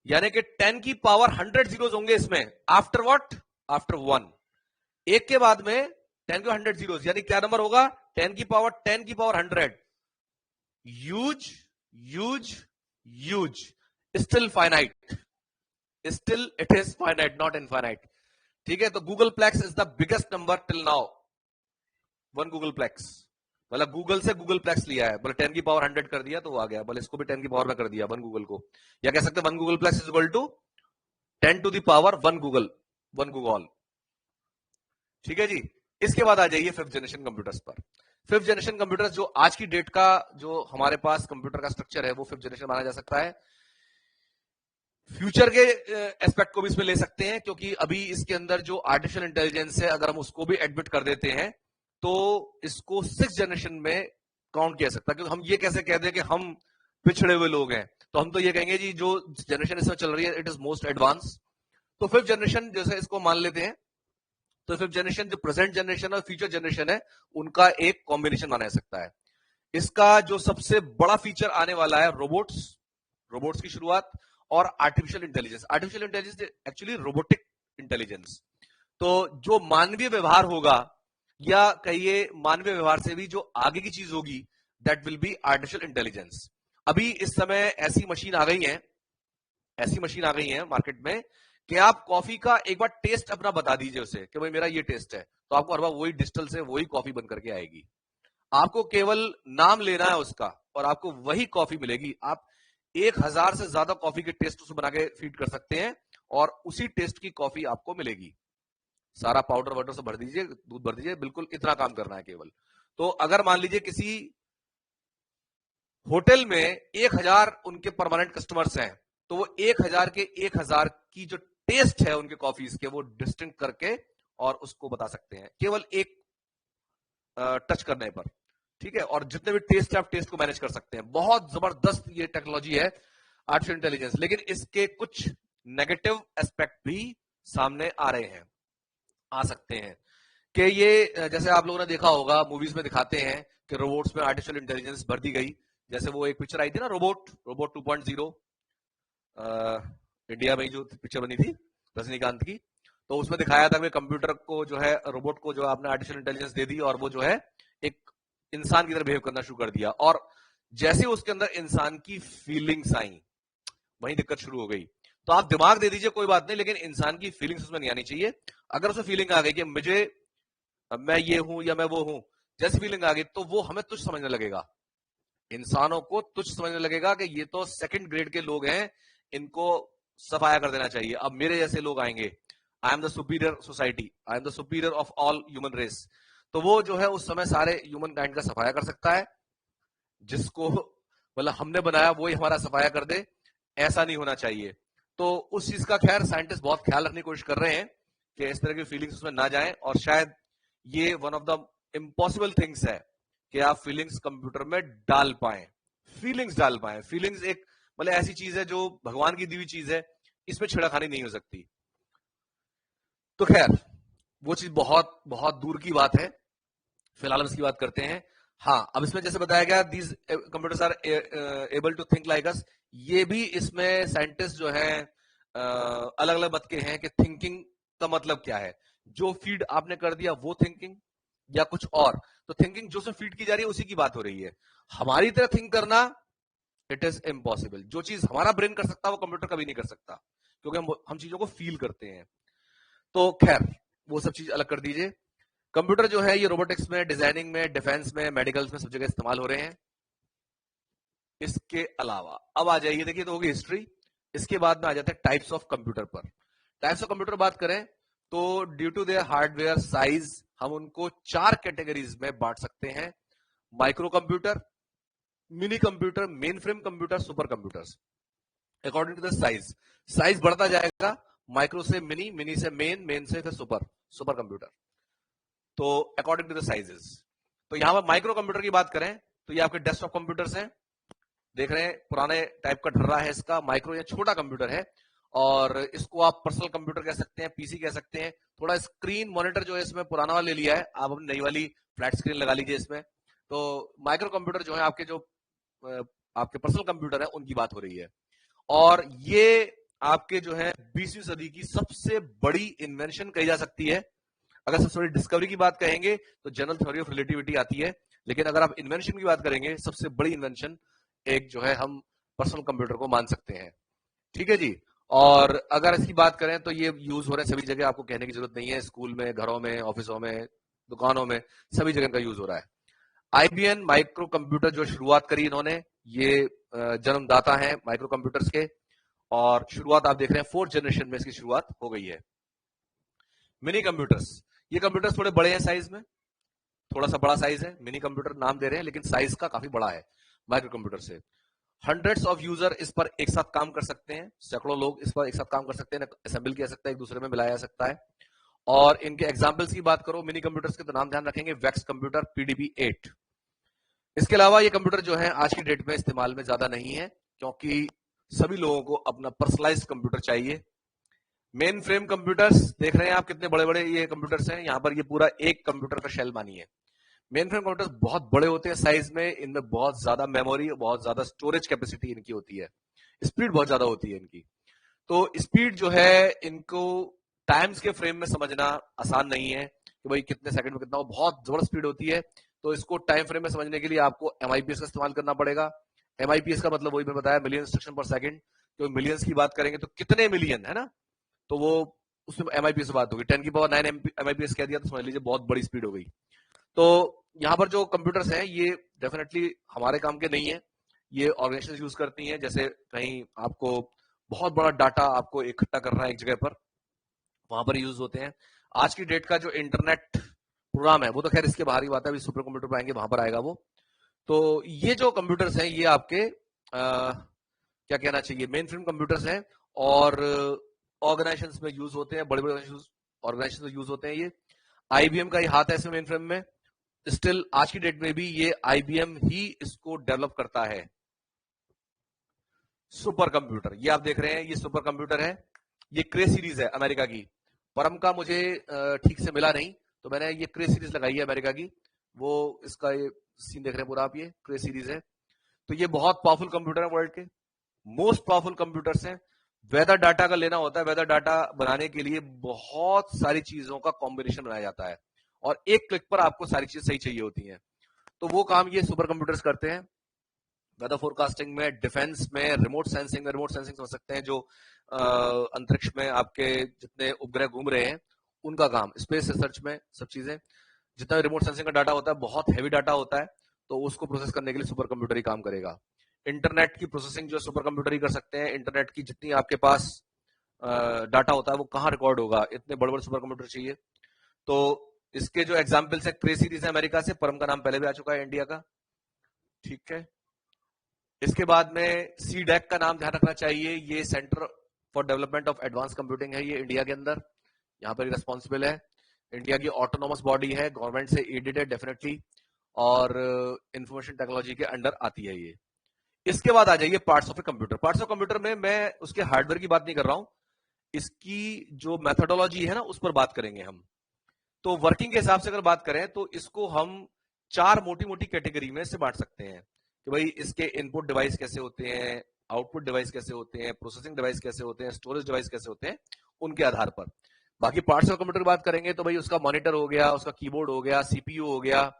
Speaker 1: यानी कि 10 की पावर 100 जीरोस होंगे इसमें। After what, after 1। एक के बाद में 10 के 100 जीरोस, यानी क्या नंबर होगा 10 की power 100। Huge huge huge, still finite, still it is finite not infinite. ठीक है। तो googolplex is the biggest number till now. 1 googolplex, मतलब गूगल से गूगल प्लेक्स लिया है, बोले 10 की पावर 100 कर दिया तो वो आ गया, बोले इसको भी 10 की पावर में कर दिया 1 गूगल को। या कह सकते हैं 1 googolplex is equal to 10 to the power 1 googol, 1 googol. ठीक है जी। इसके बाद आ जाइए 5th जनरेशन कंप्यूटर्स पर। 5th जनरेशन कंप्यूटर्स जो आज की डेट का जो हमारे पास कंप्यूटर का स्ट्रक्चर है वो 5th जनरेशन माना जा सकता है। फ्यूचर के एस्पेक्ट को भी इसमें ले सकते हैं, क्योंकि अभी इसके अंदर जो आर्टिफिशियल इंटेलिजेंस है अगर हम उसको भी एडमिट कर देते हैं तो इसको 6th जनरेशन में काउंट किया सकता है। क्योंकि हम ये कैसे कह दें कि हम पिछड़े हुए लोग हैं, तो हम तो ये कहेंगे जी जो जनरेशन इसमें चल रही है इट इज मोस्ट एडवांस। तो 5th जनरेशन जैसे इसको मान लेते हैं, तो 5th जनरेशन जो प्रेजेंट जनरेशन और फ्यूचर जनरेशन है उनका एक कॉम्बिनेशन माना जा सकता है। इसका जो सबसे बड़ा फीचर आने वाला है रोबोट्स, रोबोट्स की शुरुआत, और artificial intelligence. Artificial intelligence actually robotic intelligence. तो जो मानवीय व्यवहार होगा, या कहिए मानवीय व्यवहार से भी जो आगे की चीज होगी, that will be artificial intelligence. अभी इस समय ऐसी मशीन आ गई है, ऐसी मशीन आ गई है मार्केट में कि आप कॉफी का एक बार टेस्ट अपना बता दीजिए उसे कि भाई मेरा ये टेस्ट है, तो आपको हर बार वही डिजिटल से वही कॉफी बन करके आएगी। आपको केवल नाम लेना है उसका और आपको वही कॉफी मिलेगी। आप 1000 से ज्यादा कॉफी के टेस्ट उसमें बना के फीड कर सकते हैं और उसी टेस्ट की कॉफी आपको मिलेगी। सारा पाउडर वाटर से भर दीजिए, दूध भर दीजिए, बिल्कुल इतना काम करना है केवल। तो अगर मान लीजिए किसी होटल में 1000 उनके परमानेंट कस्टमर्स हैं, तो वो 1000 के 1000 की जो टेस्ट है उनके कॉफीज के वो डिस्टिंक्ट करके और उसको बता सकते हैं केवल एक टच करने पर। ठीक है। और जितने भी टेस्ट है आप टेस्ट को मैनेज कर सकते हैं। बहुत जबरदस्त ये टेक्नोलॉजी है आर्टिफिशियल इंटेलिजेंस। लेकिन इसके कुछ नेगेटिव एस्पेक्ट भी सामने आ रहे हैं, आ सकते हैं कि ये जैसे आप लोगों ने देखा होगा मूवीज में दिखाते हैं कि रोबोट्स में आर्टिफिशियल इंटेलिजेंस भर दी गई। जैसे वो एक पिक्चर आई थी ना रोबोट 2.0, इंडिया में जो पिक्चर बनी थी रजनीकांत की, तो उसमें दिखाया था कि कंप्यूटर को जो है, रोबोट को जो आपने आर्टिफिशियल इंटेलिजेंस दे दी और वो जो है एक इंसान की तरह बिहेव करना शुरू कर दिया, और जैसे उसके अंदर इंसान की फीलिंग्स आई वहीं दिक्कत शुरू हो गई। तो आप दिमाग दे दीजिए कोई बात नहीं, लेकिन इंसान की फीलिंग्स उसमें नहीं आनी चाहिए। अगर उसमें फीलिंग आ गई कि मुझे, मैं ये हूं या मैं वो हूं, जैसी फीलिंग आ गई तो वो हमें तुच्छ समझने लगेगा, इंसानों को तुच्छ समझने लगेगा कि ये तो सेकंड ग्रेड के लोग हैं, इनको सफाया कर देना चाहिए। अब मेरे जैसे लोग आएंगे, I am the superior society, I am the superior of all human race, तो वो जो है उस समय सारे ह्यूमन काइंड का सफाया कर सकता है। जिसको मतलब हमने बनाया वो ही हमारा सफाया कर दे, ऐसा नहीं होना चाहिए। तो उस चीज का खैर साइंटिस्ट बहुत ख्याल रखने की कोशिश कर रहे हैं कि इस तरह की फीलिंग्स उसमें ना जाएं, और शायद ये one of the impossible things है कि आप फीलिंग्स कंप्यूटर में डाल पाए, फीलिंग्स डाल पाए। फीलिंग्स एक मतलब ऐसी चीज है जो भगवान की दी हुई चीज है, इसमें छेड़खानी नहीं हो सकती। तो खैर वो चीज बहुत बहुत दूर की बात है, फिलहाल हम इसकी बात करते हैं। हाँ, अब इसमें जैसे बताया गया these computers are able to think like us, ये भी इसमें साइंटिस्ट जो है अलग अलग मत के हैं कि थिंकिंग का मतलब क्या है। जो फीड आपने कर दिया वो थिंकिंग या कुछ और, तो थिंकिंग जो से फीड की जा रही है उसी की बात हो रही है। हमारी तरह थिंक करना इट इज इम्पॉसिबल। जो चीज हमारा ब्रेन कर सकता है वो कंप्यूटर कभी नहीं कर सकता, क्योंकि हम चीजों को फील करते हैं। तो खैर वो सब चीज अलग कर दीजिए। कंप्यूटर जो है ये रोबोटिक्स में, डिजाइनिंग में, डिफेंस में, मेडिकल्स में सब जगह इस्तेमाल हो रहे हैं। इसके अलावा अब आ जाइए, देखिए तो होगी हिस्ट्री, इसके बाद में आ जाते हैं टाइप्स ऑफ कंप्यूटर पर। टाइप्स ऑफ कंप्यूटर बात करें तो due to their hardware size हम उनको 4 कैटेगरीज में बांट सकते हैं: micro computer, mini computer, mainframe computer, super computers. According to the size, size बढ़ता जाएगा, माइक्रो से मिनी, मिनी से मेन, मेन से फिर सुपर, सुपर कंप्यूटर। तो अकॉर्डिंग टू द साइजेस, तो यहां पर माइक्रो कंप्यूटर की बात करें तो ये आपके डेस्कटॉप कंप्यूटर्स हैं, देख रहे हैं पुराने टाइप का ढर्रा है इसका। माइक्रो या छोटा कंप्यूटर है, और इसको आप पर्सनल कंप्यूटर कह सकते हैं, पीसी कह सकते हैं। थोड़ा स्क्रीन मॉनिटर जो है इसमें पुराना वाला ले लिया है, आप अपनी नई वाली फ्लैट स्क्रीन लगा लीजिए इसमें। तो माइक्रो कंप्यूटर जो है आपके जो आपके पर्सनल कंप्यूटर है उनकी बात हो रही है। और ये आपके जो है 20वीं सदी की सबसे बड़ी इन्वेंशन कही जा सकती है। अगर सबसे बड़ी डिस्कवरी की बात कहेंगे तो जनरल थ्योरी ऑफ रिलेटिविटी आती है, लेकिन अगर आप इन्वेंशन की बात करेंगे सबसे बड़ी इन्वेंशन एक जो है हम पर्सनल कंप्यूटर को मान सकते हैं। ठीक है जी। और अगर इसकी बात करें तो ये यूज हो रहे हैं सभी जगह, आपको कहने की जरूरत नहीं है, स्कूल में, घरों में, ऑफिसों में, दुकानों में, सभी जगह का यूज हो रहा है। आईबीएम माइक्रो कंप्यूटर जो शुरुआत करी इन्होंने, ये जन्मदाता है माइक्रो कंप्यूटर्स के, और शुरुआत आप देख रहे हैं 4th जनरेशन में इसकी शुरुआत हो गई है। मिनी कंप्यूटर्स, ये कंप्यूटर्स थोड़े बड़े हैं साइज में, थोड़ा सा बड़ा साइज है, मिनी कंप्यूटर नाम दे रहे हैं लेकिन साइज का काफी बड़ा है माइक्रो कंप्यूटर से। हंड्रेड्स ऑफ यूजर इस पर एक साथ काम कर सकते हैं, सैकड़ों लोग इस पर एक साथ काम कर सकते हैं, असेंबल किया सकता है, एक दूसरे में मिलाया जा सकता है। और इनके एग्जाम्पल्स की बात करो मिनी कंप्यूटर्स के, तो नाम ध्यान रखेंगे वैक्स कंप्यूटर, पीडीबी 8। इसके अलावा ये कंप्यूटर जो है आज की डेट में इस्तेमाल में ज्यादा नहीं है, क्योंकि सभी लोगों को अपना पर्सनलाइज्ड कंप्यूटर चाहिए। मेन फ्रेम कंप्यूटर्स देख रहे हैं आप, कितने बड़े बड़े ये कंप्यूटर्स हैं, यहाँ पर ये पूरा एक कंप्यूटर का शेल मानिए। मेन फ्रेम कंप्यूटर्स बहुत बड़े होते हैं साइज में, इनमें बहुत ज्यादा मेमोरी, बहुत ज्यादा स्टोरेज कैपेसिटी इनकी होती है, स्पीड बहुत ज्यादा होती है इनकी। तो स्पीड जो है इनको टाइम्स के फ्रेम में समझना आसान नहीं है कि भाई कितने सेकंड में कितना, वो बहुत जबरदस्त स्पीड होती है। तो इसको टाइम फ्रेम में समझने के लिए आपको एमआईपीएस का इस्तेमाल करना पड़ेगा। एमआईपीएस का मतलब वही मैं बताया, मिलियन इंस्ट्रक्शन पर सेकंड। तो मिलियंस की बात करेंगे तो कितने मिलियन है ना, तो वो उसमें एमआईपीएस से बात होगी। 10 की पावर 9 एमआईपीएस कह दिया तो समझ लीजिए बहुत बड़ी स्पीड हो गई। तो यहाँ पर जो कंप्यूटर्स हैं ये डेफिनेटली हमारे काम के नहीं है, ये ऑर्गेनाइजेशन यूज करती हैं। जैसे कहीं आपको बहुत बड़ा डाटा आपको इकट्ठा करना है एक जगह पर, वहां पर यूज होते हैं। आज की डेट का जो इंटरनेट प्रोग्राम है वो तो खैर इसके बाहर की बात है, अभी सुपर कंप्यूटर पर आएंगे वहां पर आएगा वो। तो ये जो कंप्यूटर्स हैं ये आपके क्या कहना चाहिए, मेन फ्रेम कंप्यूटर्स हैं, और ऑर्गेनाइजेशंस में यूज होते हैं, बड़े बड़े ऑर्गेनाइजेशन में यूज होते हैं ये। आईबीएम का ही हाथ है इसमें मेन फ्रेम में, स्टिल आज की डेट में भी ये आईबीएम ही इसको डेवलप करता है। सुपर कंप्यूटर, ये आप देख रहे हैं, ये सुपर कंप्यूटर है, ये क्रे सीरीज है अमेरिका की। परम का मुझे ठीक से मिला नहीं, तो मैंने ये क्रे सीरीज लगाई है अमेरिका की, वो इसका ये सीन देख रहे हैं पूरा आप, ये क्रे सीरीज है। तो ये बहुत पावरफुल कंप्यूटर है, वर्ल्ड के मोस्ट पावरफुल कंप्यूटर्स हैं। वेदर डाटा का लेना होता है, वेदर डाटा बनाने के लिए बहुत सारी चीजों का कॉम्बिनेशन बनाया जाता है, और एक क्लिक पर आपको सारी चीज सही चाहिए होती हैं। तो वो काम ये सुपर कंप्यूटर्स करते हैं। वेदर फोरकास्टिंग में, डिफेंस में, रिमोट सेंसिंग में, रिमोट सेंसिंग समझ सकते हैं जो अंतरिक्ष में आपके जितने उपग्रह घूम रहे हैं उनका काम, स्पेस रिसर्च में सब चीजें, जितना रिमोट सेंसिंग का डाटा होता है बहुत हैवी डाटा होता है, तो उसको प्रोसेस करने के लिए सुपर कंप्यूटर ही काम करेगा। इंटरनेट की प्रोसेसिंग जो सुपर कंप्यूटर ही कर सकते हैं। इंटरनेट की जितनी आपके पास डाटा होता है वो कहाँ रिकॉर्ड होगा, इतने बड़े बड़े सुपर कंप्यूटर चाहिए। तो इसके जो एग्जाम्पल्स है, क्रे सीरीज है अमेरिका से, परम का नाम पहले भी आ चुका है इंडिया का, ठीक है। इसके बाद में CDAC का नाम ध्यान रखना चाहिए, ये centre for development of advance computing है, ये इंडिया के अंदर यहाँ पर रिस्पॉन्सिबल है। इंडिया की ऑटोनोमस बॉडी है, गवर्नमेंट से एडेड है डेफिनेटली, और इंफॉर्मेशन टेक्नोलॉजी के अंडर आती है ये। इसके बाद आ जाइए parts of a computer. Parts of computer में मैं उसके हार्डवेयर की बात नहीं कर रहा हूं, इसकी जो मेथोडोलॉजी है ना उस पर बात करेंगे हम। तो वर्किंग के हिसाब से अगर बात करें तो इसको हम 4 मोटी मोटी कैटेगरी में से बांट सकते हैं कि भाई इसके इनपुट डिवाइस कैसे होते हैं, आउटपुट डिवाइस कैसे होते हैं, प्रोसेसिंग डिवाइस कैसे होते हैं, स्टोरेज डिवाइस कैसे होते हैं, उनके आधार पर। बाकी पार्ट्स ऑफ कंप्यूटर की बात करेंगे तो भाई उसका मॉनिटर हो गया, उसका कीबोर्ड हो गया, सीपीयू हो गया,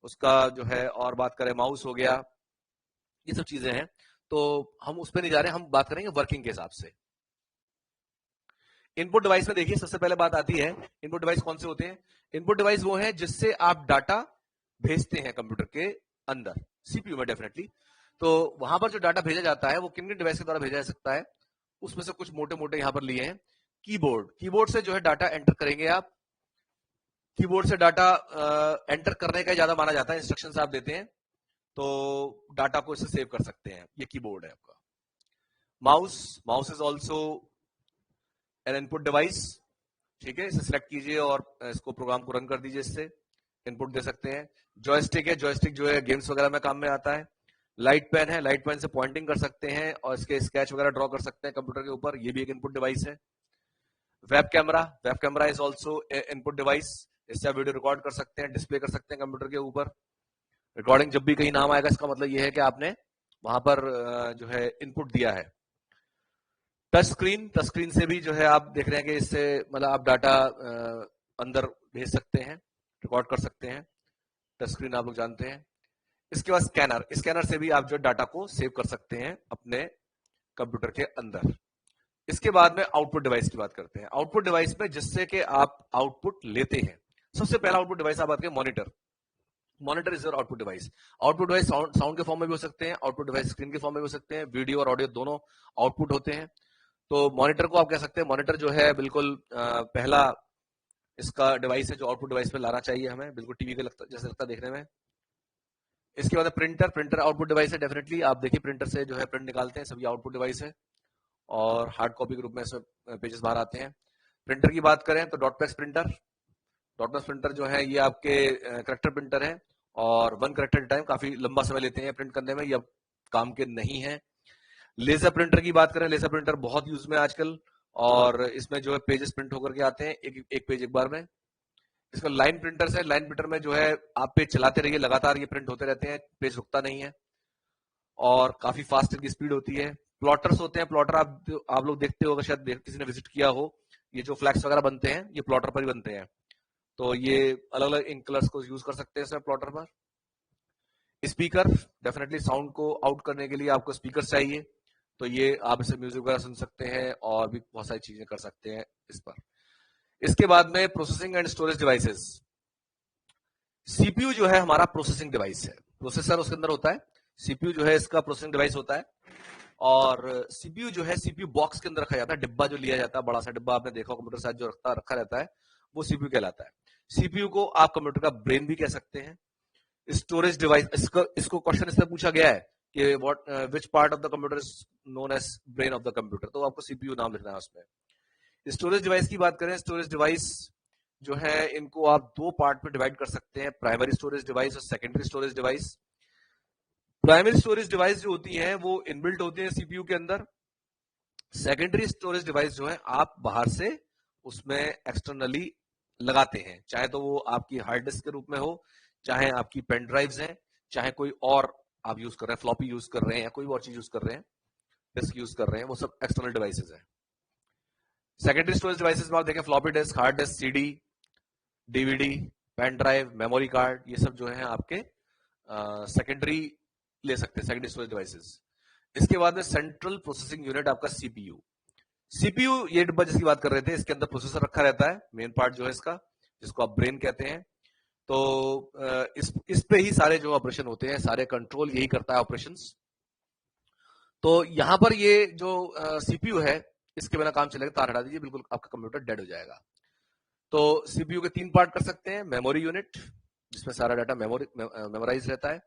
Speaker 1: उसका जो है, और बात करें माउस हो गया, ये सब चीजें हैं। तो हम उस पर नहीं जा रहे, हम बात करेंगे वर्किंग के हिसाब से। इनपुट डिवाइस में देखिए सबसे पहले बात आती है, इनपुट डिवाइस कौन से होते हैं? इनपुट डिवाइस वो है जिससे आप डाटा भेजते हैं कंप्यूटर के अंदर, सीपीयू में डेफिनेटली। तो वहां पर जो डाटा भेजा जाता है वो किन किन डिवाइस के द्वारा भेजा जा सकता है, उसमें से कुछ मोटे मोटे यहां पर लिए हैं। कीबोर्ड, कीबोर्ड से जो है डाटा एंटर करेंगे आप, कीबोर्ड से डाटा एंटर करने का ज्यादा माना जाता है, इंस्ट्रक्शंस आप देते हैं तो डाटा को इससे सेव कर सकते हैं, ये कीबोर्ड है आपका। Mouse, mouse is also an input device, ठीक है, इसे सिलेक्ट कीजिए और इसको प्रोग्राम को रन कर दीजिए, इससे इनपुट दे सकते हैं। जॉयस्टिक है, जॉयस्टिक जो है गेम्स वगैरह में काम में आता है। लाइट पेन है, लाइट पेन से पॉइंटिंग कर सकते हैं और इसके स्केच वगैरह ड्रॉ कर सकते हैं कंप्यूटर के ऊपर, ये भी एक इनपुट डिवाइस है। Web camera, web camera is also input device, इससे आप वीडियो रिकॉर्ड कर सकते हैं, डिस्प्ले कर सकते हैं कंप्यूटर के ऊपर। रिकॉर्डिंग जब भी कहीं नाम आएगा इसका मतलब यह है कि आपने वहां पर जो है इनपुट दिया है। टच स्क्रीन, टच स्क्रीन से भी जो है आप देख रहे हैं कि इससे मतलब आप डाटा अंदर भेज सकते हैं, रिकॉर्ड कर सकते हैं, टच स्क्रीन आप लोग जानते हैं। इसके बाद स्कैनर, स्कैनर से भी आप जो डाटा को सेव कर सकते हैं अपने कंप्यूटर के अंदर। इसके बाद में आउटपुट डिवाइस की बात करते हैं। आउटपुट डिवाइस में जिससे कि आप आउटपुट लेते हैं, सबसे पहला आउटपुट डिवाइस आप बात करें monitor. Monitor is your output device. Output device sound के फॉर्म में भी हो सकते हैं, आउटपुट डिवाइस स्क्रीन के फॉर्म में भी हो सकते हैं, वीडियो और ऑडियो दोनों आउटपुट होते हैं। तो मॉनिटर को आप कह सकते हैं, मॉनिटर जो है बिल्कुल पहला इसका डिवाइस है जो आउटपुट डिवाइस पे लाना चाहिए हमें, बिल्कुल टीवी के जैसे लगता है देखने में। इसके बाद प्रिंटर, प्रिंटर आउटपुट डिवाइस है डेफिनेटली, आप देखिए प्रिंटर से जो है प्रिंट निकालते हैं, सभी आउटपुट डिवाइस है और हार्ड कॉपी के रूप में इसमें पेजेस बाहर आते हैं। प्रिंटर की बात करें तो डॉटप्लेक्स प्रिंटर, डॉटप्लेक्स प्रिंटर जो है ये आपके करेक्टर प्रिंटर है और 1 करेक्टर टाइम, काफी लंबा समय लेते हैं प्रिंट करने में, ये अब काम के नहीं है। लेजर प्रिंटर की बात करें, लेजर प्रिंटर बहुत यूज में आजकल और इसमें जो है पेजेस प्रिंट होकर के आते हैं, एक पेज एक बार में। इसका लाइन प्रिंटर है, लाइन प्रिंटर में जो है आप पेज चलाते रहिए, लगातार ये प्रिंट होते रहते हैं, पेज रुकता नहीं है और काफी फास्ट इनकी स्पीड होती है। प्लॉटर्स होते हैं, प्लॉटर आप लोग देखते हो, शायद किसी ने विजिट किया हो, ये जो फ्लैक्स वगैरह बनते हैं ये प्लॉटर पर ही बनते हैं, तो ये अलग अलग इंक कलर्स को यूज कर सकते हैं इसमें प्लॉटर पर। स्पीकर, डेफिनेटली साउंड को आउट करने के लिए आपको स्पीकर चाहिए, तो ये आप इसे म्यूजिक वगैरह सुन सकते हैं और भी बहुत सारी चीजें कर सकते हैं इस पर। इसके बाद में processing and storage devices. CPU जो है हमारा प्रोसेसिंग डिवाइस है, प्रोसेसर उसके अंदर होता है, सीपीयू जो है इसका प्रोसेसिंग डिवाइस होता है। और सीपीयू जो है सीपीयू बॉक्स के अंदर रखा जाता है, डिब्बा जो लिया जाता है, बड़ा सा डिब्बा आपने देखा कंप्यूटर साथ जो रखा रहता है, वो सीपीयू कहलाता है। सीपीयू को आप कंप्यूटर का ब्रेन भी कह सकते हैं। स्टोरेज डिवाइस, इसको क्वेश्चन इसमें पूछा गया है कि what which part of the computer is known as brain of the computer, तो आपको सीपीयू नाम लिखना है उसमें। स्टोरेज डिवाइस की बात करें, स्टोरेज डिवाइस जो है इनको आप 2 पार्ट में डिवाइड कर सकते हैं, प्राइमरी स्टोरेज डिवाइस और secondary storage device. Primary storage device जो होती है वो इनबिल्ट होती है सीपीयू के अंदर। सेकेंडरी स्टोरेज डिवाइस जो है आप बाहर से उसमें एक्सटर्नली लगाते हैं, चाहे तो वो आपकी हार्ड डिस्क के रूप में हो, चाहे आपकी पेन ड्राइव्स हैं, चाहे कोई और आप यूज कर रहे हैं, फ्लॉपी यूज कर रहे हैं या कोई और चीज यूज कर रहे हैं, डिस्क यूज कर रहे हैं, वो सब एक्सटर्नल डिवाइसेस हैं। सेकेंडरी स्टोरेज डिवाइसेस में आप देखें floppy disk, hard disk, CD, DVD, pen drive, memory card, ये सब जो है आपके सेकेंडरी ले सकते हैं, सेकेंडरी स्टोरेज डिवाइसेस। इसके बाद में सेंट्रल प्रोसेसिंग यूनिट आपका सीपीयू। सीपीयू ये डिब्बा जिसकी बात कर रहे थे, इसके अंदर प्रोसेसर रखा रहता है, मेन पार्ट जो है इसका, जिसको आप ब्रेन कहते हैं। तो इस पे ही सारे जो ऑपरेशन होते हैं, सारे कंट्रोल यही करता है ऑपरेशंस। तो यहां पर ये जो सीपीयू है इसके बिना काम चलेगा, तार हटा दीजिए, बिल्कुल आपका कंप्यूटर डेड हो जाएगा। तो सीपीयू के 3 पार्ट कर सकते हैं, मेमोरी यूनिट जिसमें सारा डाटा मेमोराइज रहता है,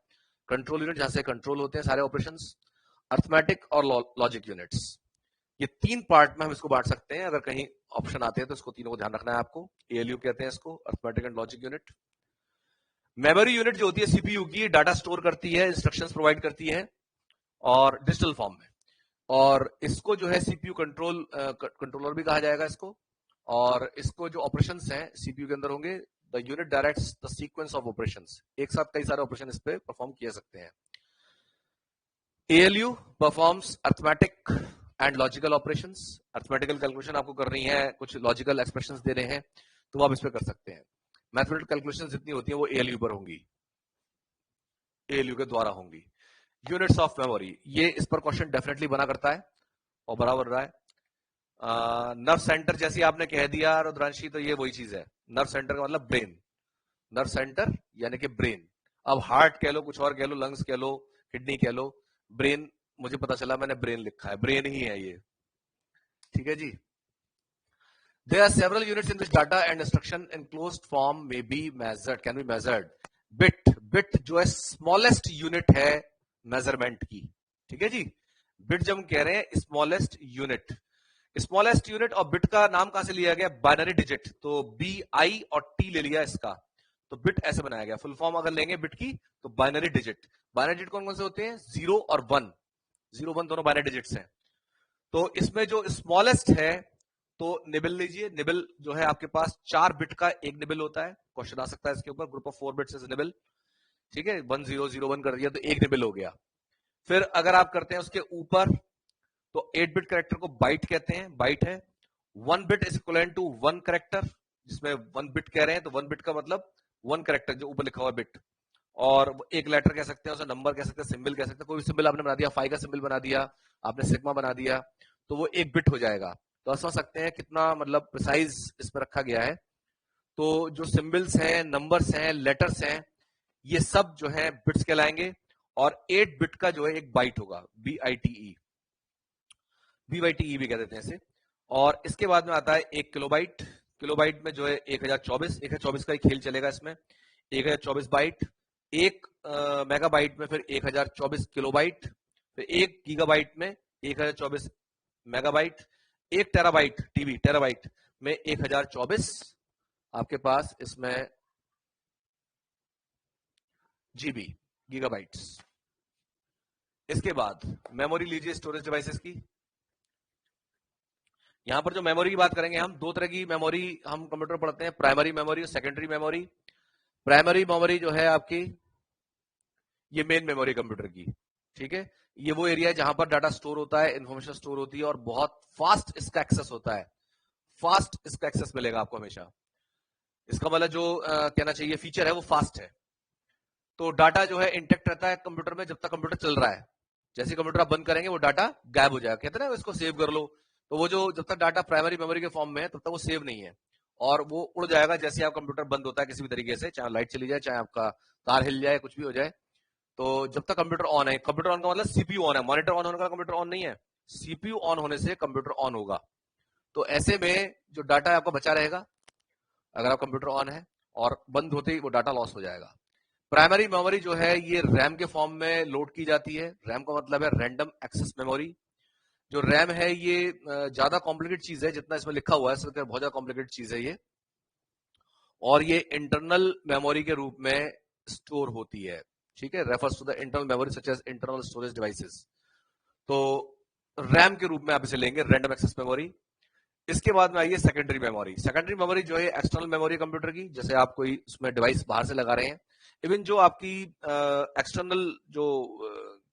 Speaker 1: कंट्रोल यूनिट जहां से कंट्रोल होते हैं सारे ऑपरेशंस, अर्थमेटिक और लॉजिक यूनिट्स। ये 3 पार्ट में हम इसको बांट सकते हैं, अगर कहीं ऑप्शन आते हैं तो इसको तीनों को ध्यान रखना है आपको। एएलयू कहते हैं इसको, arithmetic and logic unit. Memory unit जो होती है सीपीयू की, डाटा स्टोर करती है, इंस्ट्रक्शंस प्रोवाइड करती है और डिजिटल फॉर्म में, और इसको जो है सीपीयू कंट्रोलर भी कहा जाएगा इसको। और इसको जो ऑपरेशंस हैं सीपीयू के अंदर होंगे, the unit directs the sequence of operations, एक साथ कई सारे ऑपरेशन इस पे परफॉर्म किए सकते हैं। ALU performs arithmetic and logical operations. Arithmetical calculation आपको करनी है, कुछ लॉजिकल एक्सप्रेशंस दे रहे हैं तो वो आप इस पे कर सकते हैं। मैथमेटिकल कैलकुलेशन जितनी होती है वो ALU पर होंगी, ALU के द्वारा होंगी। यूनिट्स ऑफ मेमोरी, ये इस पर क्वेश्चन डेफिनेटली बना करता है और बराबर रहा है। नर्व सेंटर जैसी आपने कह दिया रुद्रांशी, तो ये वही चीज है। नर्व सेंटर का मतलब ब्रेन, नर्व सेंटर यानी कि ब्रेन। अब हार्ट कह लो, कुछ और कह लो, लंग्स कह लो, किडनी कह लो, ब्रेन मुझे पता चला मैंने ब्रेन लिखा है, ब्रेन ही है ये, ठीक है जी। There are several units in which data and instruction in closed form may be measured, can be measured. Bit जो है smallest unit है measurement की, ठीक है जी। bit जब हम कह रहे हैं smallest unit और bit का नाम कहां से लिया गया, बाइनरी डिजिट, तो BI और T ले लिया इसका, तो बिट ऐसे बनाया गया। फुल फॉर्म अगर लेंगे बिट की तो बाइनरी डिजिट। बाइनरी डिजिट कौन कौन से होते हैं, 0 और 1, 0 1 दोनों बाइनरी डिजिट्स हैं। तो इसमें जो स्मॉलेस्ट है तो निबल लीजिए। निबल जो है आपके पास 4 बिट का एक निबल होता है, क्वेश्चन आ सकता है इसके ऊपर, group of 4 bits is nibble, ठीक है। 1 0 0 1 कर दिया तो एक निबल हो गया। फिर अगर आप करते हैं उसके ऊपर तो 8 बिट कैरेक्टर को बाइट कहते हैं, बाइट है। 1 bit is equivalent to 1 character, जिसमें 1 बिट कह रहे हैं तो 1 बिट का मतलब 1 कैरेक्टर जो ऊपर लिखा हुआ बिट, और एक लेटर कह सकते हैं, उसे नंबर कह सकते हैं, सिंबल कह सकते हैं। कोई भी सिंबल आपने बना दिया, फाई का सिंबल बना दिया आपने, सिग्मा बना दिया, तो वो एक बिट हो जाएगा। तो आप समझ सकते हैं कितना मतलब प्रिसाइज इसमें रखा गया है। तो जो सिंबल्स हैं, नंबर्स हैं, लेटर्स हैं, ये सब जो है बिट्स कहलाएंगे। और 8 बिट का जो है एक बाइट होगा, BITE भी कह देते हैं इसे। और इसके बाद में आता है 1 किलोबाइट। किलोबाइट में जो है 1024 का ही खेल चलेगा इसमें, 1024 बाइट। 1 मेगाबाइट में फिर 1024 किलोबाइट, फिर 1 गीगाबाइट में 1024 मेगाबाइट, 1 टेराबाइट टेराबाइट में 1024 आपके पास इसमें GB, गीगाबाइट्स। इसके बाद मेमोरी लीजिए स्टोरेज डिवाइसेस की। यहां पर जो मेमोरी की बात करेंगे हम, 2 तरह की मेमोरी हम कंप्यूटर पढ़ते हैं, प्राइमरी मेमोरी और सेकेंडरी मेमोरी। प्राइमरी मेमोरी जो है आपकी, ये मेन मेमोरी कंप्यूटर की, ठीक है। ये वो एरिया है जहां पर डाटा स्टोर होता है, इंफॉर्मेशन स्टोर होती है और बहुत फास्ट इसका एक्सेस होता है, फास्ट इसका एक्सेस मिलेगा आपको हमेशा। इसका मतलब जो कहना चाहिए फीचर है वो फास्ट है। तो डाटा जो है इंटेक्ट रहता है कंप्यूटर में जब तक कंप्यूटर चल रहा है। जैसे कंप्यूटर आप बंद करेंगे वो डाटा गायब हो जाएगा, कहते हैं ना इसको सेव कर लो। तो वो जो जब तक डाटा प्राइमरी मेमोरी के फॉर्म में है तब तक वो सेव नहीं है, और वो उड़ जाएगा जैसे आप कंप्यूटर बंद होता है किसी भी तरीके से, चाहे लाइट चली जाए, चाहे आपका तार हिल जाए, कुछ भी हो जाए। तो जब तक कंप्यूटर ऑन है, कंप्यूटर ऑन का मतलब सीपीयू ऑन है, मॉनिटर ऑन होने का कंप्यूटर ऑन नहीं है, सीपीयू ऑन होने से कंप्यूटर ऑन होगा। तो ऐसे में जो डाटा है आपका बचा रहेगा अगर आप कंप्यूटर ऑन है, और बंद होते ही वो डाटा लॉस हो जाएगा। प्राइमरी मेमोरी जो है ये रैम के फॉर्म में लोड की जाती है। रैम का मतलब है रैंडम एक्सेस मेमोरी। जो रैम है ये ज्यादा कॉम्प्लिकेटेड चीज है, जितना इसमें लिखा हुआ है बहुत ज्यादा कॉम्प्लिकेटेड चीज है ये, और ये इंटरनल मेमोरी के रूप में स्टोर होती है, ठीक है। Refers to the internal memory such as internal storage devices. तो रैम के रूप में आप इसे लेंगे, रैंडम एक्सेस मेमोरी। इसके बाद में आइए सेकेंडरी मेमोरी। सेकेंडरी मेमोरी जो है एक्सटर्नल मेमोरी कंप्यूटर की, जैसे आप कोई उसमें डिवाइस बाहर से लगा रहे हैं, इवन जो आपकी एक्सटर्नल जो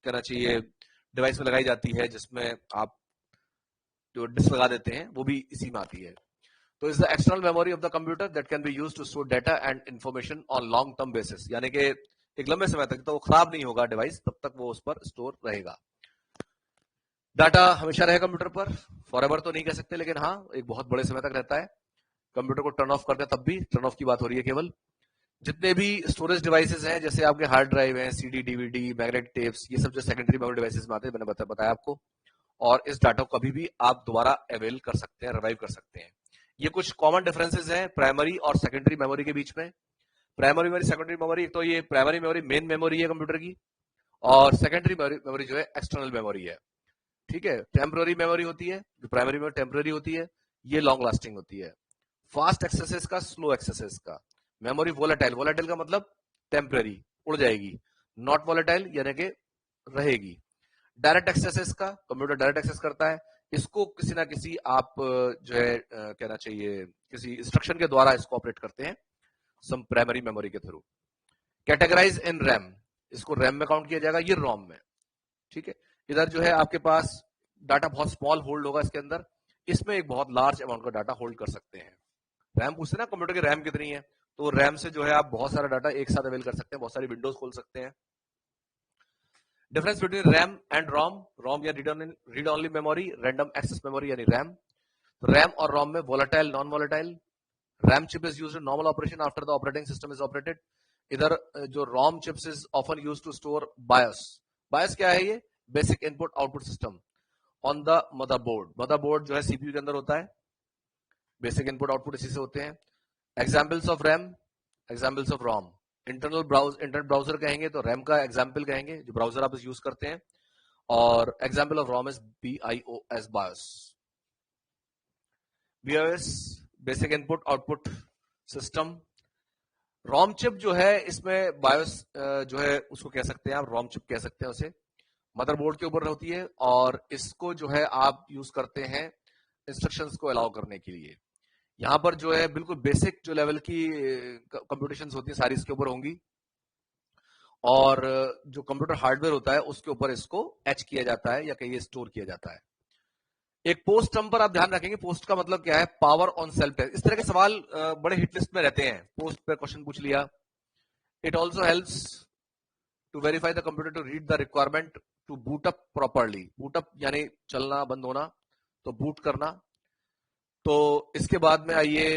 Speaker 1: कहना चाहिए डिवाइस में लगाई जाती है, जिसमें आप जो डिस्क लगा देते हैं, वो भी इसी में आती है। तो is the external memory of the computer that can be used to store data and information on long term basis, यानी कि एक लंबे समय तक तो वो खराब नहीं होगा डिवाइस, तब तक वो उस पर स्टोर रहेगा। डाटा हमेशा रहेगा कंप्यूटर पर, फॉरएवर तो नहीं कह सकते, लेकिन हाँ एक बहुत बड़े समय तक रहता है। कंप्यूटर को टर्न ऑफ करते हैं तब भी, टर्न ऑफ की बात हो रही है केवल। जितने भी स्टोरेज डिवाइसेस हैं, जैसे आपके हार्ड ड्राइव हैं, CD DVD मैग्नेटिक टेप्स, ये सब जो सेकेंडरी मेमोरी डिवाइसेस में आते हैं, मैंने बताया आपको। और इस डाटा को कभी भी आप दोबारा अवेल कर सकते हैं, रिवाइव कर सकते हैं। ये कुछ कॉमन डिफरेंसेस हैं प्राइमरी और सेकेंडरी मेमोरी के बीच में। प्राइमरी मेमोरी, सेकेंडरी मेमोरी, तो ये प्राइमरी मेमोरी मेन मेमोरी है कंप्यूटर की, और सेकेंडरी मेमोरी जो है एक्सटर्नल मेमोरी है, ठीक है। टेम्पररी मेमोरी होती है, जो प्राइमरी मेमोरी टेम्पररी होती है, ये लॉन्ग लास्टिंग होती है। फास्ट एक्सेसेस का, स्लो एक्सेसेस का। मेमोरी वोलेटाइल, वोलेटाइल का मतलब टेम्पररी, उड़ जाएगी। नॉट वोलेटाइल यानी कि रहेगी। डायरेक्ट एक्सेसेस का, कंप्यूटर डायरेक्ट एक्सेस करता है, इसको किसी ना किसी आप जो है कहना चाहिए किसी इंस्ट्रक्शन के द्वारा इसको ऑपरेट करते हैं, सम प्राइमरी मेमोरी के थ्रू। कैटेगराइज इन रैम, इसको रैम में काउंट किया जाएगा, ये रोम में, ठीक है। इधर जो है आपके पास डाटा बहुत स्मॉल होल्ड होगा इसके अंदर, इसमें एक बहुत लार्ज अमाउंट का डाटा होल्ड कर सकते हैं। रैम पूछते हैं ना कंप्यूटर की रैम कितनी है, तो रैम से जो है आप बहुत सारा डाटा एक साथ अवेल कर सकते हैं, बहुत सारी विंडोज खोल सकते हैं। Difference between RAM and ROM, ROM या read only memory, random access memory यानी रैम। रैम और रोम में volatile, non volatile. RAM chip is used in normal operation after the operating system is operated. इधर जो ROM chips is often used to store BIOS. BIOS क्या है? ये basic input output system on the motherboard. Motherboard जो है CPU के अंदर होता है, बेसिक इनपुट आउटपुट इसी से होते हैं। Examples of RAM, examples of ROM. Internet browser कहेंगे तो रैम का एग्जाम्पल कहेंगे, जो ब्राउजर आप यूज करते हैं। और example of ROM is BIOS, BIOS. BIOS basic input output system. ROM chip जो है इसमें बायोस जो है उसको कह सकते हैं आप, रोम चिप कह सकते हैं उसे, मदरबोर्ड के ऊपर होती है, और इसको जो है आप यूज करते हैं इंस्ट्रक्शंस को अलाउ करने के लिए। यहाँ पर जो है बिल्कुल बेसिक जो लेवल की कंप्यूटेशंस होती है सारी इसके ऊपर होंगी, और जो कंप्यूटर हार्डवेयर होता है उसके ऊपर इसको एच किया जाता है या कहीं स्टोर किया जाता है। एक पोस्ट टर्म पर आप ध्यान रखेंगे, पोस्ट का मतलब क्या है? Power on self test. इस तरह के सवाल बड़े हिट लिस्ट में रहते हैं, पोस्ट पर क्वेश्चन पूछ लिया। It also helps to verify the computer to read the requirement to boot up properly. Boot up यानी चलना बंद होना, तो बूट करना। तो इसके बाद में आइए,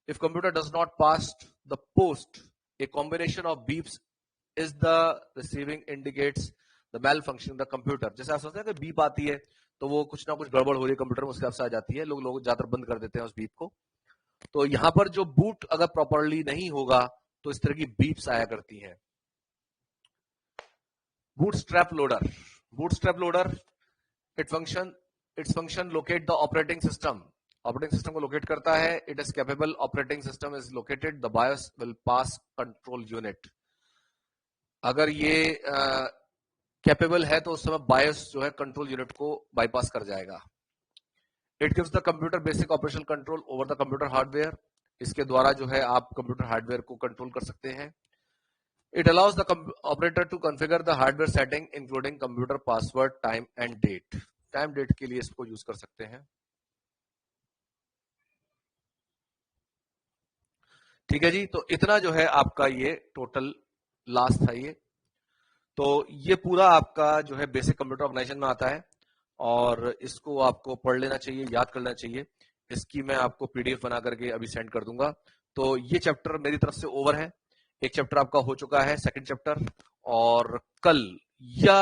Speaker 1: if computer does not pass the POST, a combination of beeps is the receiving indicates the malfunction the computer. जैसे आप सोचते हैं कि बीप आती है तो वो कुछ ना कुछ गड़बड़ हो रही है कंप्यूटर में, उसके आपसे आ जाती है, लोग ज्यादातर बंद कर देते हैं उस बीप को। तो यहां पर जो बूट अगर प्रॉपरली नहीं होगा तो इस तरह की बीप्स आया करती हैं। Bootstrap loader, bootstrap loader, its function locate the operating system, operating system को लोकेट करता है। It is capable, operating system is located, the BIOS will pass control unit. अगर ये कैपेबल है तो उस समय बायोस जो है कंट्रोल यूनिट को बाईपास कर जाएगा। It gives the computer basic operation control over the computer hardware, इसके द्वारा जो है आप कंप्यूटर हार्डवेयर को कंट्रोल कर सकते हैं। It allows the operator to configure the hardware setting including computer password, time and date. Time date के लिए इसको यूज कर सकते हैं। ठीक है जी, तो इतना जो है आपका ये टोटल लास्ट था ये। तो ये पूरा आपका जो है बेसिक कंप्यूटर ऑर्गेनाइजेशन में आता है, और इसको आपको पढ़ लेना चाहिए, याद कर लेना चाहिए। इसकी मैं आपको PDF बना करके अभी सेंड कर दूंगा। तो ये चैप्टर मेरी तरफ से ओवर है। एक चैप्टर आपका हो चुका है, सेकंड चैप्टर, और कल या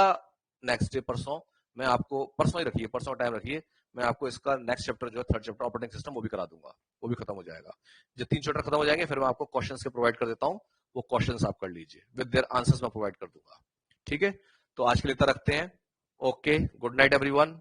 Speaker 1: नेक्स्ट डे, परसों, मैं आपको, परसों ही रखिए, परसों टाइम रखिए, मैं आपको इसका नेक्स्ट चैप्टर जो है थर्ड चैप्टर ऑपरेटिंग सिस्टम वो भी करा दूंगा, वो भी खत्म हो जाएगा। जब 3 चैप्टर खत्म हो जाएंगे फिर मैं आपको क्वेश्चंस के प्रोवाइड कर देता हूँ, वो क्वेश्चंस आप कर लीजिए, विद देयर आंसर्स मैं प्रोवाइड कर दूंगा। ठीक है, तो आज के लिए इतना रखते हैं। Okay, good night everyone.